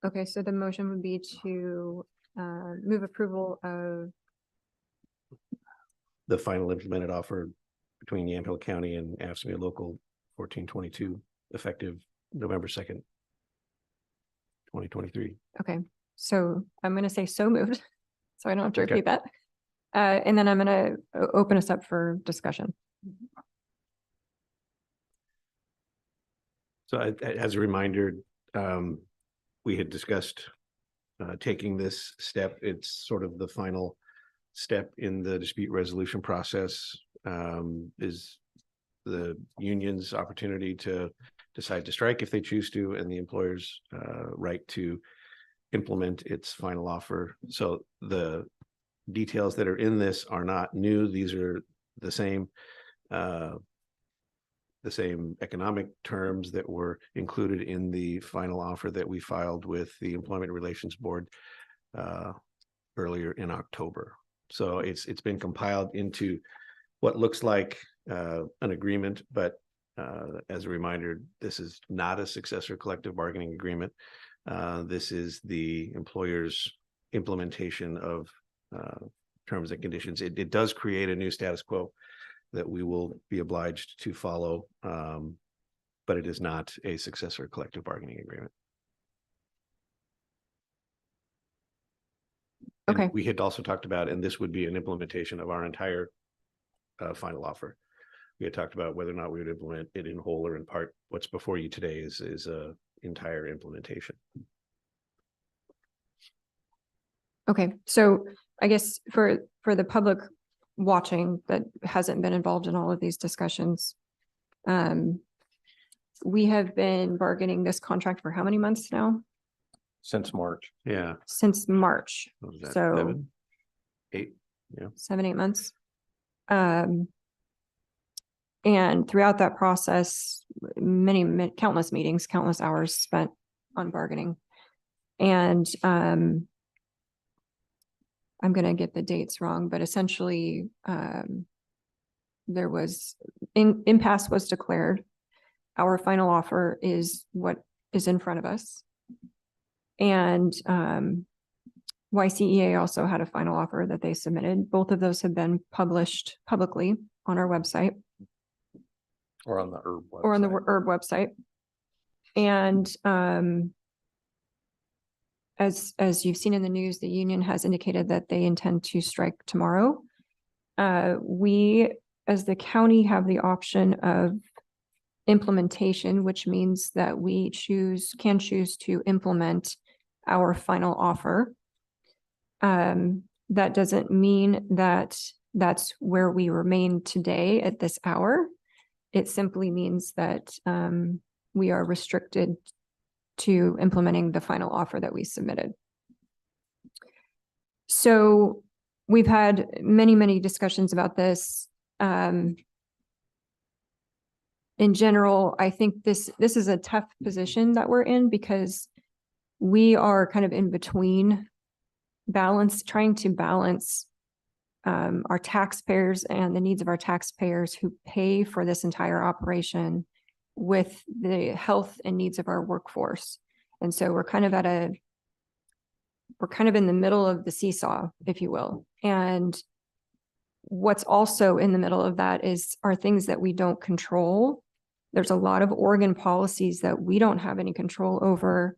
Okay, so the motion would be to move approval of, The final implemented offer between Yamhill County and AFSCME Local 1422, effective November 2nd, 2023. okay, so I'm going to say so moved, so I don't have to Okay. repeat that. And then I'm going to open us up for discussion. So as a reminder, we had discussed taking this step. It's sort of the final step in the dispute resolution process, is the union's opportunity to decide to strike if they choose to, and the employer's right to implement its final offer. So the details that are in this are not new. These are the same economic terms that were included in the final offer that we filed with the Employment Relations Board earlier in October. So it's been compiled into what looks like an agreement, but as a reminder, this is not a successor collective bargaining agreement. This is the employer's implementation of terms and conditions. It does create a new status quo that we will be obliged to follow, but it is not a successor collective bargaining agreement. And Okay. we had also talked about, and this would be an implementation of our entire final offer. We had talked about whether or not we would implement it in whole or in part. What's before you today is a entire implementation. Okay, so I guess for the public watching that hasn't been involved in all of these discussions, We have been bargaining this contract for how many months now? Since March. Yeah. Since March. What was that, So 7, 8? Yeah. 7, 8 months. And throughout that process, countless meetings, countless hours spent on bargaining. And I'm going to get the dates wrong, but essentially there was impasse was declared. Our final offer is what is in front of us. And YCEA also had a final offer that they submitted. Both of those have been published publicly on our website. Or on the herb website. Or on the herb website. And as you've seen in the news, the union has indicated that they intend to strike tomorrow. We, as the county, have the option of implementation, which means that we can choose to implement our final offer. That doesn't mean that that's where we remain today at this hour. It simply means that we are restricted to implementing the final offer that we submitted. So we've had many, many discussions about this. In general, I think this is a tough position that we're in because we are kind of in between trying to balance our taxpayers and the needs of our taxpayers who pay for this entire operation with the health and needs of our workforce. And so we're kind of in the middle of the seesaw, if you will. And what's also in the middle of that are things that we don't control. There's a lot of Oregon policies that we don't have any control over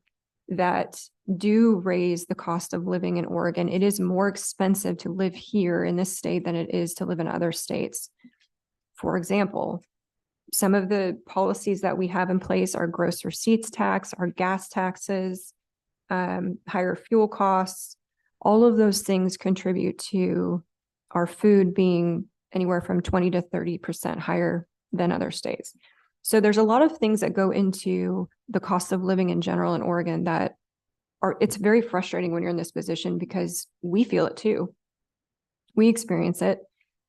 that do raise the cost of living in Oregon. It is more expensive to live here in this state than it is to live in other states. For example, some of the policies that we have in place are gross receipts tax, our gas taxes, higher fuel costs. All of those things contribute to our food being anywhere from 20 to 30% higher than other states. So there's a lot of things that go into the cost of living in general in Oregon it's very frustrating when you're in this position because we feel it too. We experience it,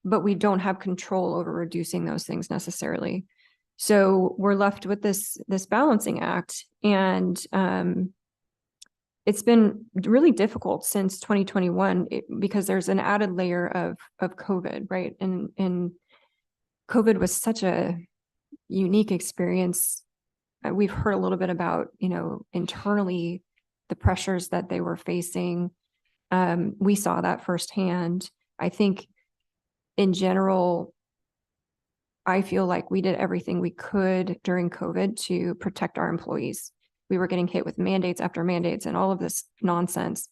but we don't have control over reducing those things necessarily. So we're left with this balancing act. And it's been really difficult since 2021 because there's an added layer of COVID, right? And COVID was such a unique experience. We've heard a little bit about, internally the pressures that they were facing. We saw that firsthand. I think in general, I feel like we did everything we could during COVID to protect our employees. We were getting hit with mandates after mandates and all of this nonsense.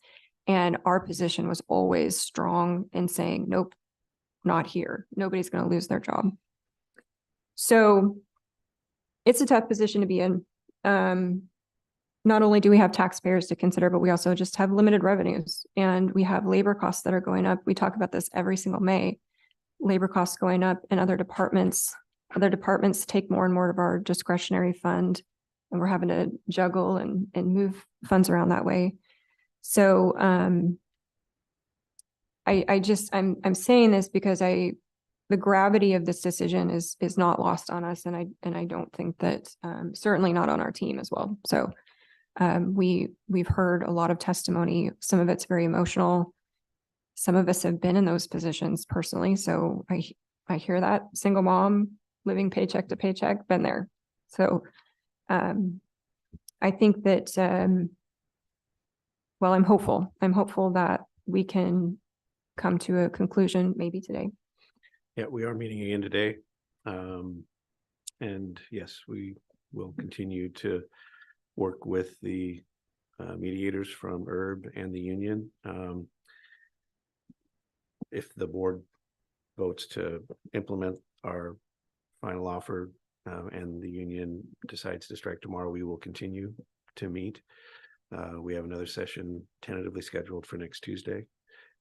And our position was always strong in saying, nope, not here. Nobody's going to lose their job. So it's a tough position to be in. Not only do we have taxpayers to consider, but we also just have limited revenues and we have labor costs that are going up. We talk about this every single May. Labor costs going up in other departments. Other departments take more and more of our discretionary fund, and we're having to juggle and move funds around that way. So I'm saying this because the gravity of this decision is not lost on us, and I don't think that certainly not on our team as well. So we've heard a lot of testimony. Some of it's very emotional. Some of us have been in those positions personally. So I hear that. Single mom, living paycheck to paycheck, been there. So I think that, well, I'm hopeful. I'm hopeful that we can come to a conclusion maybe today. Yeah, we are meeting again today. And yes, we will continue to work with the mediators from Herb and the union. If the board votes to implement our final offer and the union decides to strike tomorrow, we will continue to meet. We have another session tentatively scheduled for next Tuesday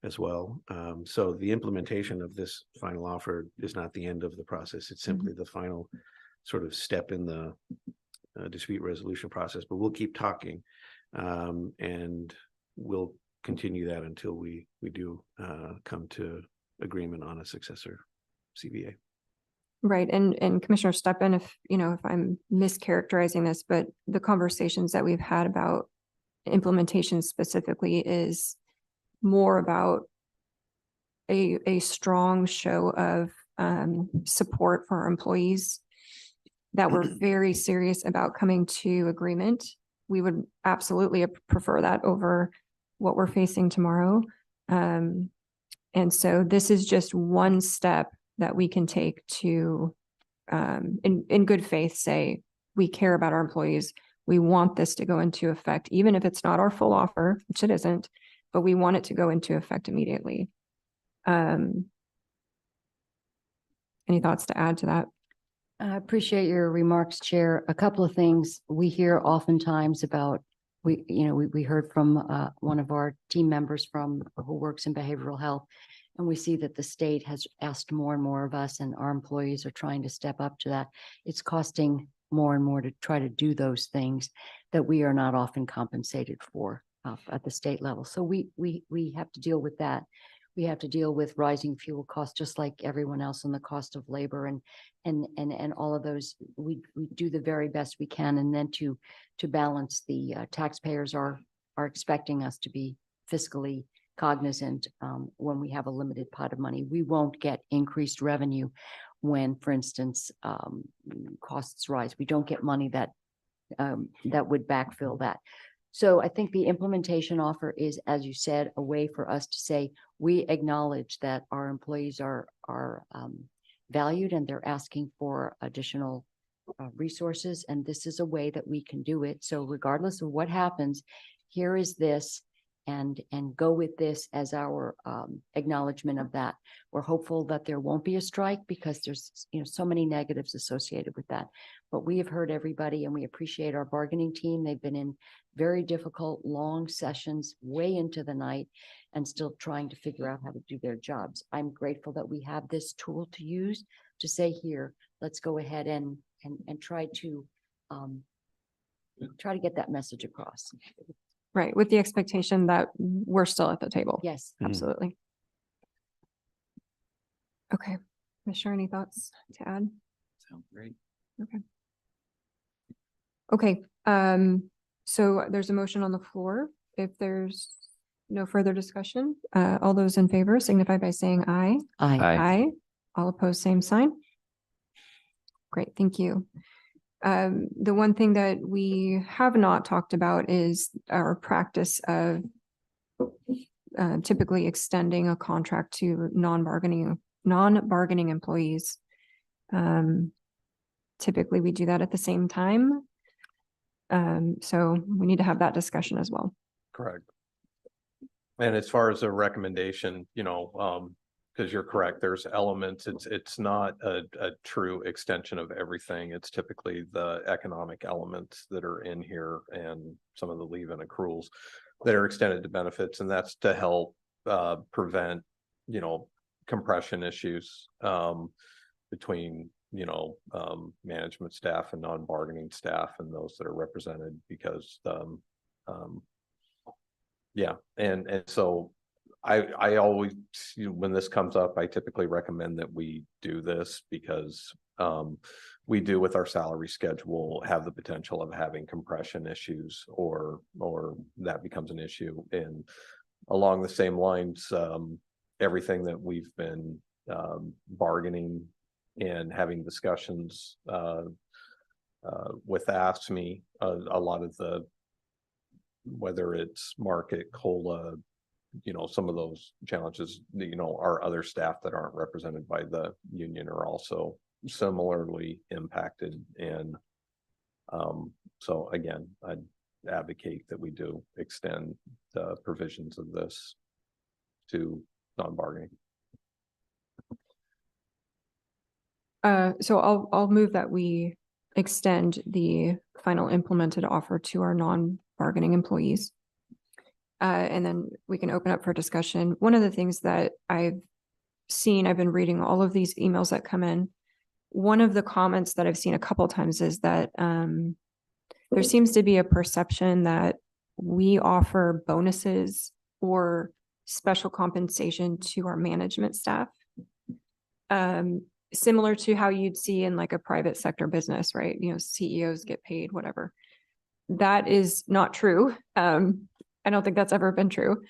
as well. So the implementation of this final offer is not the end of the process. It's simply the final sort of step in the dispute resolution process, but we'll keep talking. And we'll continue that until we do come to agreement on a successor CBA. Right. And Commissioner Steppen, if I'm mischaracterizing this, but the conversations that we've had about implementation specifically is more about a strong show of support for our employees, that we're very serious about coming to agreement. We would absolutely prefer that over what we're facing tomorrow. And so this is just one step that we can take to, in good faith, say, we care about our employees. We want this to go into effect, even if it's not our full offer, which it isn't, but we want it to go into effect immediately. Any thoughts to add to that? I appreciate your remarks, Chair. A couple of things we hear oftentimes about, we heard from one of our team members who works in behavioral health, and we see that the state has asked more and more of us, and our employees are trying to step up to that. It's costing more and more to try to do those things that we are not often compensated for at the state level. So we have to deal with that. We have to deal with rising fuel costs, just like everyone else, and the cost of labor and all of those. We do the very best we can, and then to balance, the taxpayers are expecting us to be fiscally cognizant when we have a limited pot of money. We won't get increased revenue when, for instance, costs rise. We don't get money that would backfill that. So I think the implementation offer is, as you said, a way for us to say, we acknowledge that our employees are valued and they're asking for additional resources. And this is a way that we can do it. So regardless of what happens, here is this, and go with this as our acknowledgement of that. We're hopeful that there won't be a strike, because there's so many negatives associated with that. But we have heard everybody, and we appreciate our bargaining team. They've been in very difficult, long sessions way into the night and still trying to figure out how to do their jobs. I'm grateful that we have this tool to use to say, here, let's go ahead and try to get that message across. Right, with the expectation that we're still at the table. Yes. Absolutely. Okay, Commissioner, any thoughts to add? Sounds great. Okay, so there's a motion on the floor. If there's no further discussion, all those in favor signify by saying aye. Aye. Aye. All opposed, same sign. Great, thank you. The one thing that we have not talked about is our practice of typically extending a contract to non-bargaining employees. Typically we do that at the same time. So we need to have that discussion as well. Correct. And as far as a recommendation, because you're correct, there's elements, it's not a true extension of everything. It's typically the economic elements that are in here and some of the leave and accruals that are extended to benefits. And that's to help prevent, compression issues between, management staff and non-bargaining staff and those that are represented, because and so I always, when this comes up, I typically recommend that we do this, because we do, with our salary schedule, have the potential of having compression issues, or that becomes an issue. And along the same lines, everything that we've been bargaining and having discussions with AFSCME, a lot of the, whether it's market, COLA, some of those challenges, our other staff that aren't represented by the union are also similarly impacted. And so again, I'd advocate that we do extend the provisions of this to non-bargaining. So I'll move that we extend the final implemented offer to our non-bargaining employees. And then we can open up for discussion. One of the things that I've been reading all of these emails that come in, one of the comments that I've seen a couple times is that there seems to be a perception that we offer bonuses or special compensation to our management staff. Similar to how you'd see in like a private sector business, right? You know, CEOs get paid, whatever. That is not true. I don't think that's ever been true.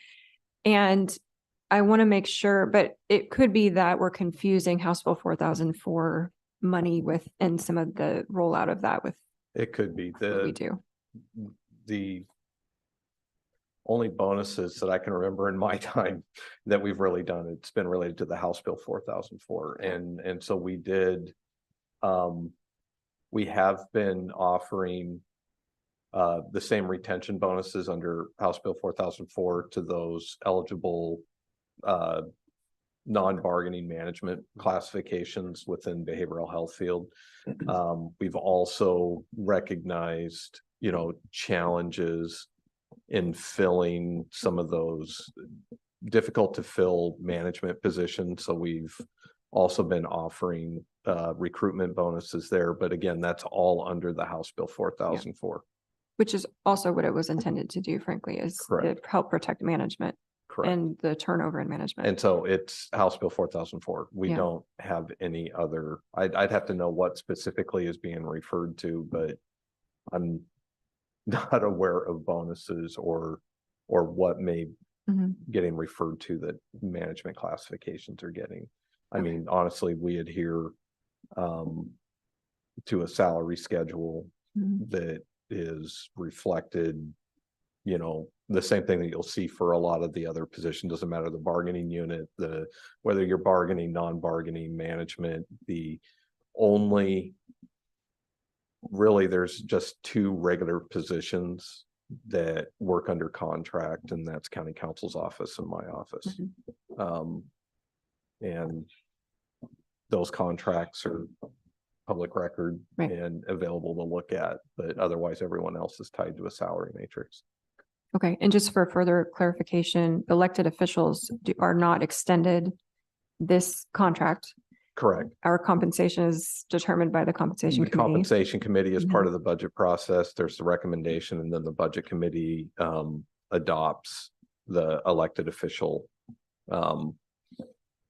And I want to make sure, but it could be that we're confusing House Bill 4004 money with, and some of the rollout of that with It could be what we do. the only bonuses that I can remember in my time that we've really done, it's been related to the House Bill 4004. And so we did, we have been offering the same retention bonuses under House Bill 4004 to those eligible non-bargaining management classifications within behavioral health field. We've also recognized, you know, challenges in filling some of those difficult to fill management positions. So we've also been offering recruitment bonuses there. But again, that's all under the House Bill 4004. Which is also what it was intended to do, frankly, is to Correct. help protect management Correct. and the turnover in management. And so it's House Bill 4004. We Yeah. don't have any other, I'd have to know what specifically is being referred to, but I'm not aware of bonuses or what may Mhm. getting referred to that management classifications are getting. I Okay. mean, honestly, we adhere to a salary schedule Mhm. that is reflected, you know, the same thing that you'll see for a lot of the other positions. Doesn't matter the bargaining unit, whether you're bargaining, non-bargaining management, the only really there's just two regular positions that work under contract, and that's county counsel's office and my office. And those contracts are public record Right. and available to look at, but otherwise everyone else is tied to a salary matrix. Okay, and just for further clarification, elected officials are not extended this contract. Correct. Our compensation is determined by the compensation The committee. compensation committee is part Mhm. of the budget process. There's the recommendation, and then the budget committee adopts the elected official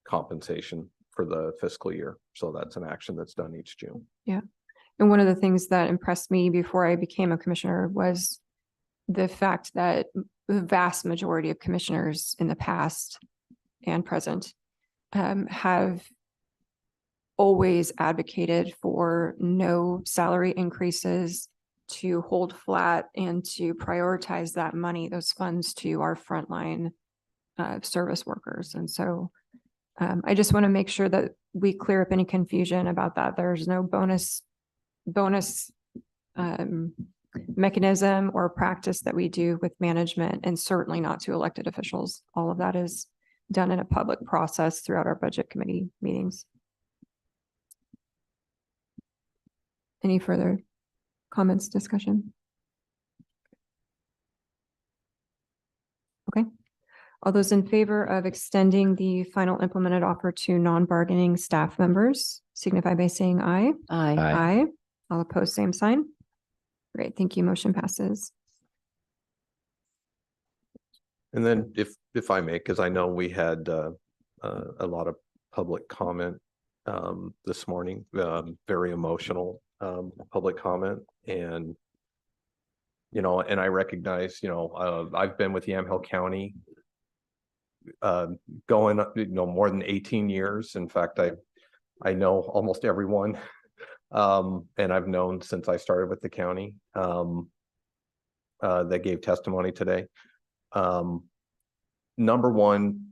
compensation for the fiscal year. So that's an action that's done each June. Yeah. And one of the things that impressed me before I became a commissioner was the fact that the vast majority of commissioners in the past and present have always advocated for no salary increases, to hold flat and to prioritize that money, those funds, to our frontline service workers. And so I just want to make sure that we clear up any confusion about that. There's no bonus mechanism or practice that we do with management, and certainly not to elected officials. All of that is done in a public process throughout our budget committee meetings. Any further comments, discussion? Okay. All those in favor of extending the final implemented offer to non-bargaining staff members signify by saying aye. Aye. Aye. All opposed, same sign. Great, thank you. Motion passes. And then if I may, because I know we had a lot of public comment this morning, very emotional public comment. And, you know, and I recognize, you know, I've been with Yamhill County going, you know, more than 18 years. In fact, I know almost everyone. And I've known since I started with the county that gave testimony today. Number one,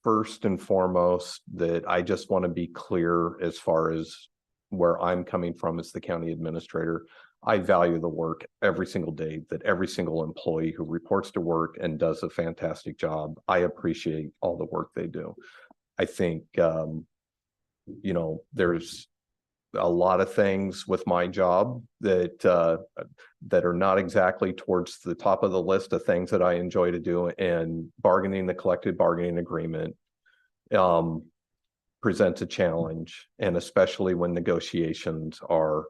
first and foremost, that I just want to be clear as far as where I'm coming from as the county administrator. I value the work every single day that every single employee who reports to work and does a fantastic job. I appreciate all the work they do. I think, you know, there's a lot of things with my job that are not exactly towards the top of the list of things that I enjoy to do, and bargaining, the collective bargaining agreement, presents a challenge, and especially when negotiations are,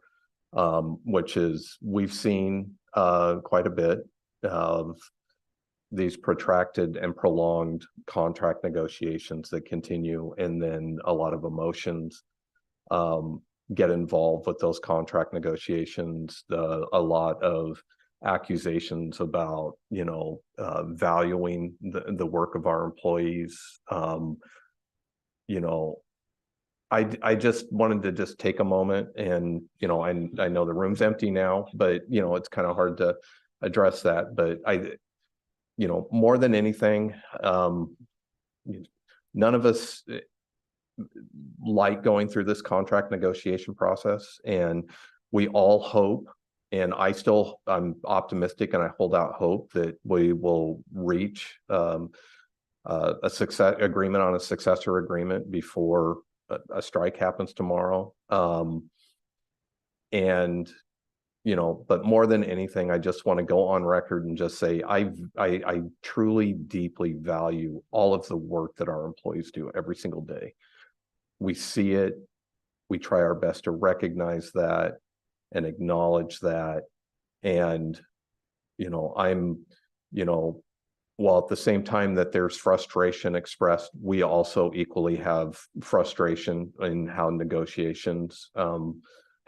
which is, we've seen quite a bit of these protracted and prolonged contract negotiations that continue, and then a lot of emotions get involved with those contract negotiations. A lot of accusations about, you know, valuing the work of our employees. You know, I just wanted to just take a moment and, you know, I know the room's empty now, but, you know, it's kind of hard to address that. But you know, more than anything, none of us like going through this contract negotiation process, and we all hope, and I'm optimistic and I hold out hope that we will reach a success agreement on a successor agreement before a strike happens tomorrow. And you know, but more than anything, I just want to go on record and just say I truly deeply value all of the work that our employees do every single day. We see it, we try our best to recognize that and acknowledge that. And, you know, while at the same time that there's frustration expressed, we also equally have frustration in how negotiations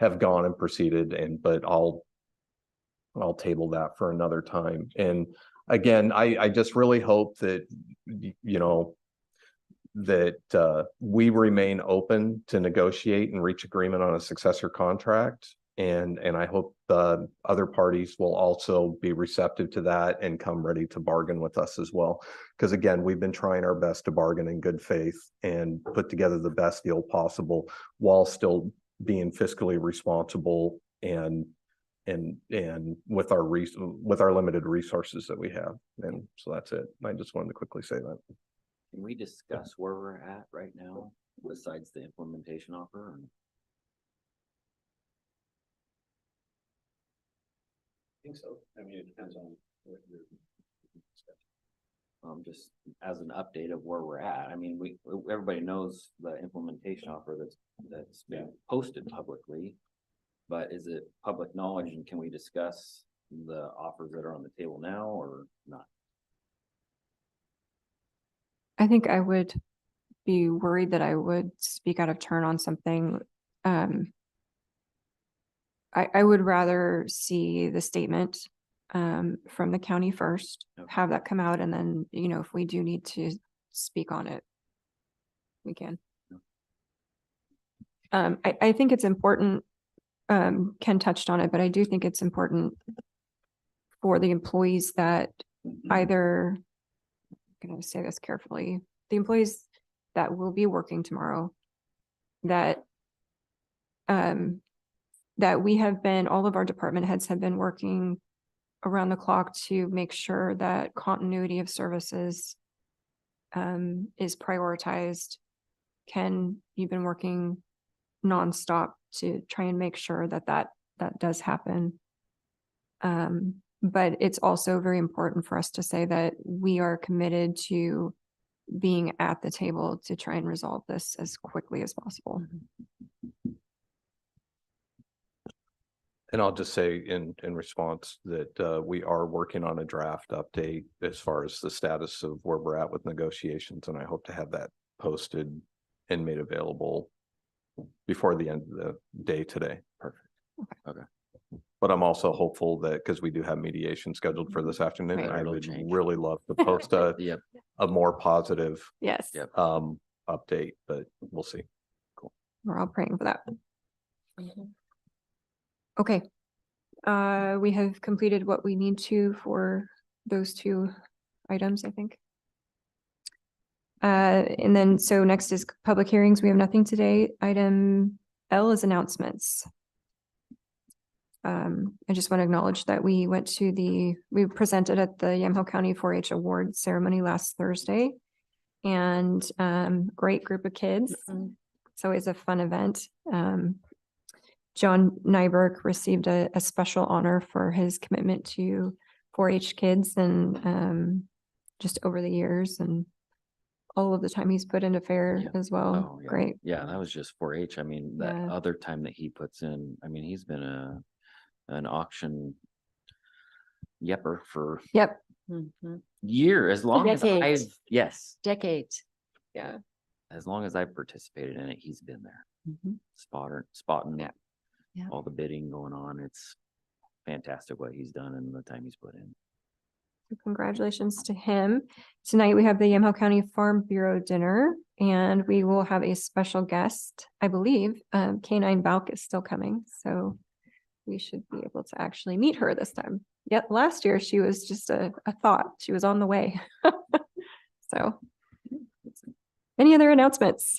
have gone and proceeded, but I'll table that for another time. And again, I just really hope that, you know, that we remain open to negotiate and reach agreement on a successor contract. And I hope the other parties will also be receptive to that and come ready to bargain with us as well. Because again, we've been trying our best to bargain in good faith and put together the best deal possible while still being fiscally responsible and with our limited resources that we have. And so that's it. I just wanted to quickly say that. Can we discuss where we're at right now besides the implementation offer? I think so. I mean, it depends on what you're just as an update of where we're at. I mean, everybody knows the implementation offer that's been posted publicly, but is it public knowledge, and can we discuss the offers that are on the table now or not? I think I would be worried that I would speak out of turn on something. I would rather see the statement from the county first, have that come out, and then, you know, if we do need to speak on it, we can. I think it's important, Ken touched on it, but I do think it's important for the employees that either, I'm going to say this carefully, the employees that will be working tomorrow, that we have been, all of our department heads have been working around the clock to make sure that continuity of services is prioritized. Ken, you've been working nonstop to try and make sure that does happen. But it's also very important for us to say that we are committed to being at the table to try and resolve this as quickly as possible. And I'll just say in response that we are working on a draft update as far as the status of where we're at with negotiations, and I hope to have that posted and made available before the end of the day today. Perfect. Okay. But I'm also hopeful that, because we do have mediation scheduled for this afternoon, Right. I would really love to post a more positive Yes. update, but we'll see. Cool. We're all praying for that. Okay. We have completed what we need to for those two items, I think. And then, so next is public hearings. We have nothing today. Item L is announcements. I just want to acknowledge that we presented at the Yamhill County 4-H Award ceremony last Thursday, and great group of kids. It's always a fun event. John Nyberg received a special honor for his commitment to 4-H kids and just over the years, and all of the time he's put into fair Yeah. as well. Oh, yeah. Great. Yeah, that was just 4-H. I mean, that Yeah. other time that he puts in, I mean, he's been an auction yepper for Yep. year, as long as I've, Decades. yes, Decades. Yeah. as long as I've participated in it, he's been there. Mhm. Spotting Yeah. Yeah. all the bidding going on. It's fantastic what he's done and the time he's put in. Congratulations to him. Tonight we have the Yamhill County Farm Bureau dinner, and we will have a special guest, I believe. Canine Balk is still coming, so we should be able to actually meet her this time. Yet last year she was just a thought. She was on the way. So, any other announcements?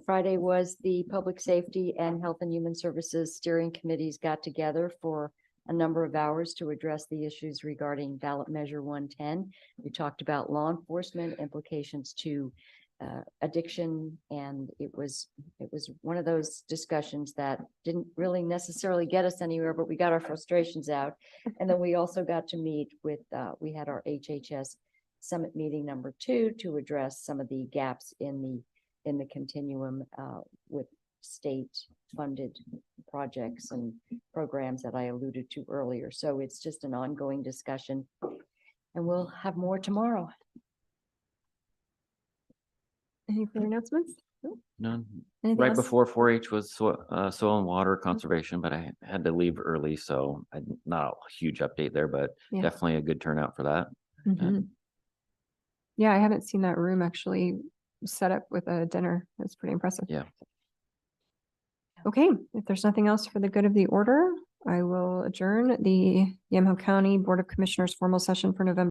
Friday was the Public Safety and Health and Human Services Steering Committees got together for a number of hours to address the issues regarding ballot measure 110. We talked about law enforcement implications to addiction, and it was one of those discussions that didn't really necessarily get us anywhere, but we got our frustrations out. And then we also got to meet with, we had our HHS Summit meeting number 2 to address some of the gaps in the continuum with state funded projects and programs that I alluded to earlier. So it's just an ongoing discussion, and we'll have more tomorrow. Any further announcements? No? None. Anything Right else? before 4-H was soil and water conservation, but I had to leave early, so not a huge update there, but Yeah. definitely a good turnout for that. Mhm. Yeah, I haven't seen that room actually set up with a dinner. That's pretty impressive. Yeah. Okay, if there's nothing else for the good of the order, I will adjourn the Yamhill County Board of Commissioners formal session for November